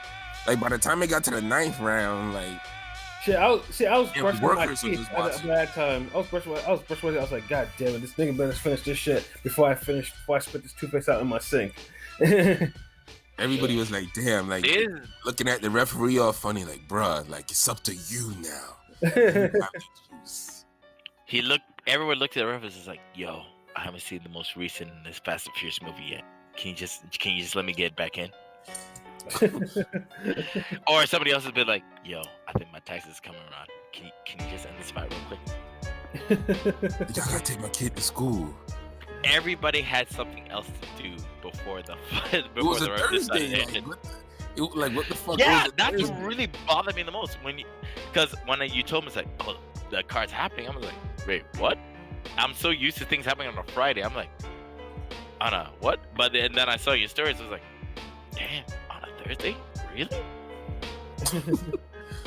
Like, by the time it got to the 9th round, like... I was brushing my workers were teeth just at watching. that time. I was brushing. I was like, God damn it, this nigga better finish this shit before I spit this toothpaste out in my sink. Everybody was like, damn, like, looking at the referee all funny, like, bruh, like, it's up to you now. Everyone looked at the reference and was like, yo, I haven't seen the most recent this Fast and Furious movie yet. Can you just let me get back in? Or somebody else has been like, yo, I think my tax is coming around. Can you just end this fight real quick? I gotta take my kid to school. Everybody had something else to do before the fight. It was a reference Thursday. started. What the fuck? Yeah, was it that's Thursday? what really bothered me the most because when you told me it's like, oh, the card's happening, I was like, wait, what? I'm so used to things happening on a Friday. I'm like, on a what? But then I saw your stories. I was like, damn, on a Thursday, really?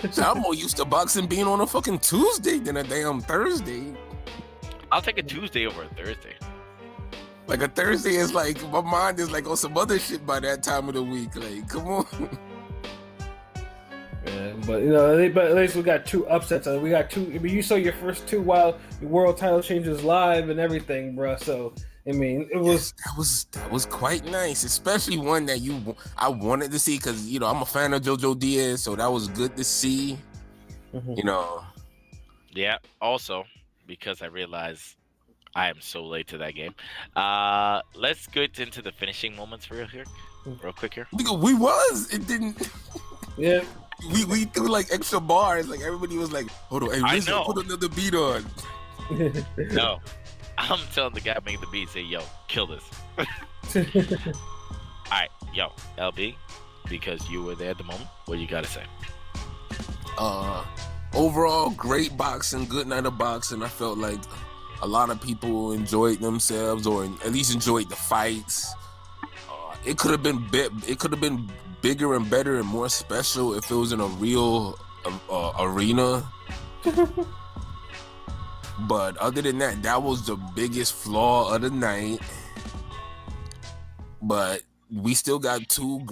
So I'm more used to boxing being on a fucking Tuesday than a damn Thursday. I'll take a Tuesday over a Thursday. Like a Thursday is like, my mind is like on some other shit by that time of the week. Like, come on. Yeah, but but at least we got 2 upsets. We got 2. I mean, you saw your first 2 while the world title changes live and everything, bro. So I mean, it was that was quite nice, especially one that I wanted to see because I'm a fan of JoJo Diaz, so that was good to see. Yeah. Also, because I realized I am so late to that game. Let's get into the finishing moments real quick here. It didn't. Yeah. We threw like extra bars. Like everybody was like, "Hold on, hey, Rizzo, put another beat on." No, I'm telling the guy making the beat, say, "Yo, kill this." All right, yo, LB, because you were there at the moment. What you gotta say? Overall, great boxing, good night of boxing. I felt like a lot of people enjoyed themselves, or at least enjoyed the fights. It could have been bigger and better and more special if it was in a real arena. But other than that, that was the biggest flaw of the night. But we still got 2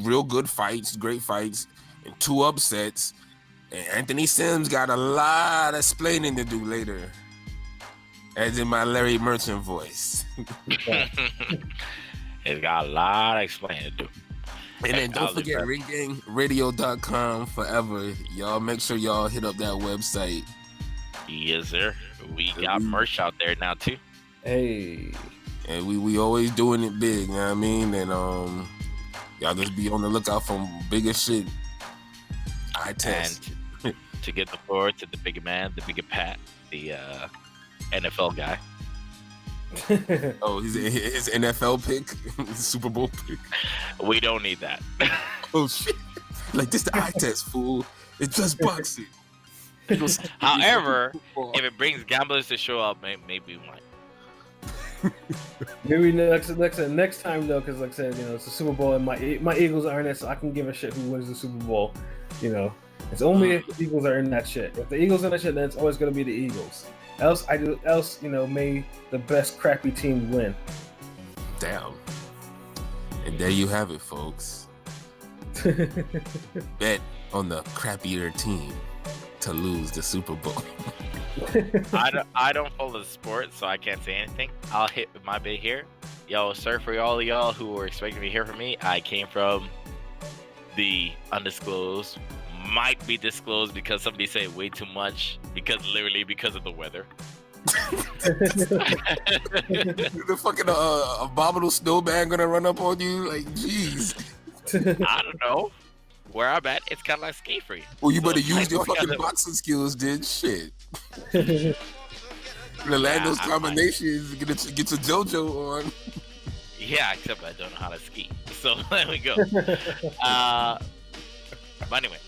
real good fights, great fights, and 2 upsets. And Anthony Sims got a lot of explaining to do later, as in my Larry Merchant voice. It's got a lot of explaining to do. And then don't forget ringgangradio.com forever. Y'all make sure y'all hit up that website. Yes, sir. We got merch out there now too. Hey. And we always doing it big, you know what I mean? And y'all just be on the lookout for bigger shit. I test. And to get the floor to the bigger man, the bigger Pat, the NFL guy. Oh, his NFL pick, his Super Bowl pick. We don't need that. Oh shit! Like this, the eye test, fool. It's just boxing. However, if it brings gamblers to show up, maybe we might. Maybe next time though, because like I said, it's the Super Bowl and my Eagles are in it, so I can give a shit who wins the Super Bowl. It's only if the Eagles are in that shit. If the Eagles are in that shit, then it's always gonna be the Eagles. Else, may the best crappy team win. Damn. And there you have it, folks. Bet on the crappier team to lose the Super Bowl. I don't follow the sport, so I can't say anything. I'll hit my bit here. Yo, sir, for all of y'all who were expecting to hear from me, I came from the undisclosed. Might be disclosed because somebody say way too much because of the weather. The fucking abominable snowman gonna run up on you, like, jeez. I don't know. Where I'm at, it's kind of like skate free. Well, you better use your fucking boxing skills, dude. Shit. The land those combinations, get a JoJo on. Yeah, except I don't know how to ski. So there we go. But anyway.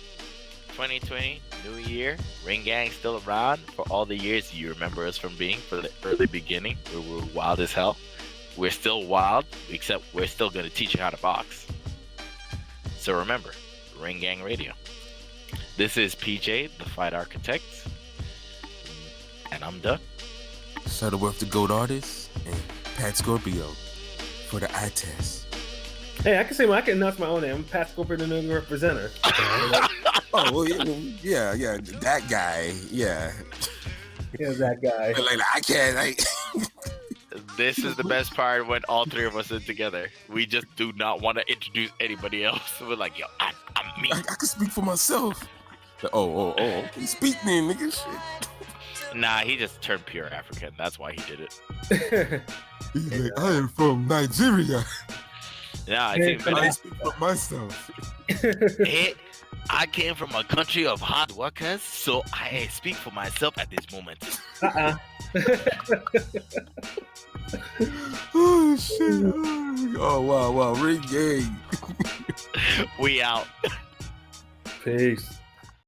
2020, new year, Ring Gang still around for all the years you remember us from being for the early beginning. We were wild as hell. We're still wild, except we're still going to teach you how to box. So remember, Ring Gang Radio. This is PJ, the Fight Architect, and I'm done. Shutterworth, the GOAT artist, and Patscorpio for the eye test. Hey, I can announce my own name. I'm Patscorpio, the New York presenter. Oh, well, yeah, that guy, yeah. Yeah, that guy. Like, I can't, This is the best part when all 3 of us are together. We just do not want to introduce anybody else. We're like, yo, I'm me. I can speak for myself. Oh. Speak then, nigga, shit. Nah, he just turned pure African. That's why he did it. He's like, I am from Nigeria. Nah, I speak for myself. I came from a country of hard workers, so I speak for myself at this moment. Oh, shit. Oh, wow. Ring Gang. We out. Peace.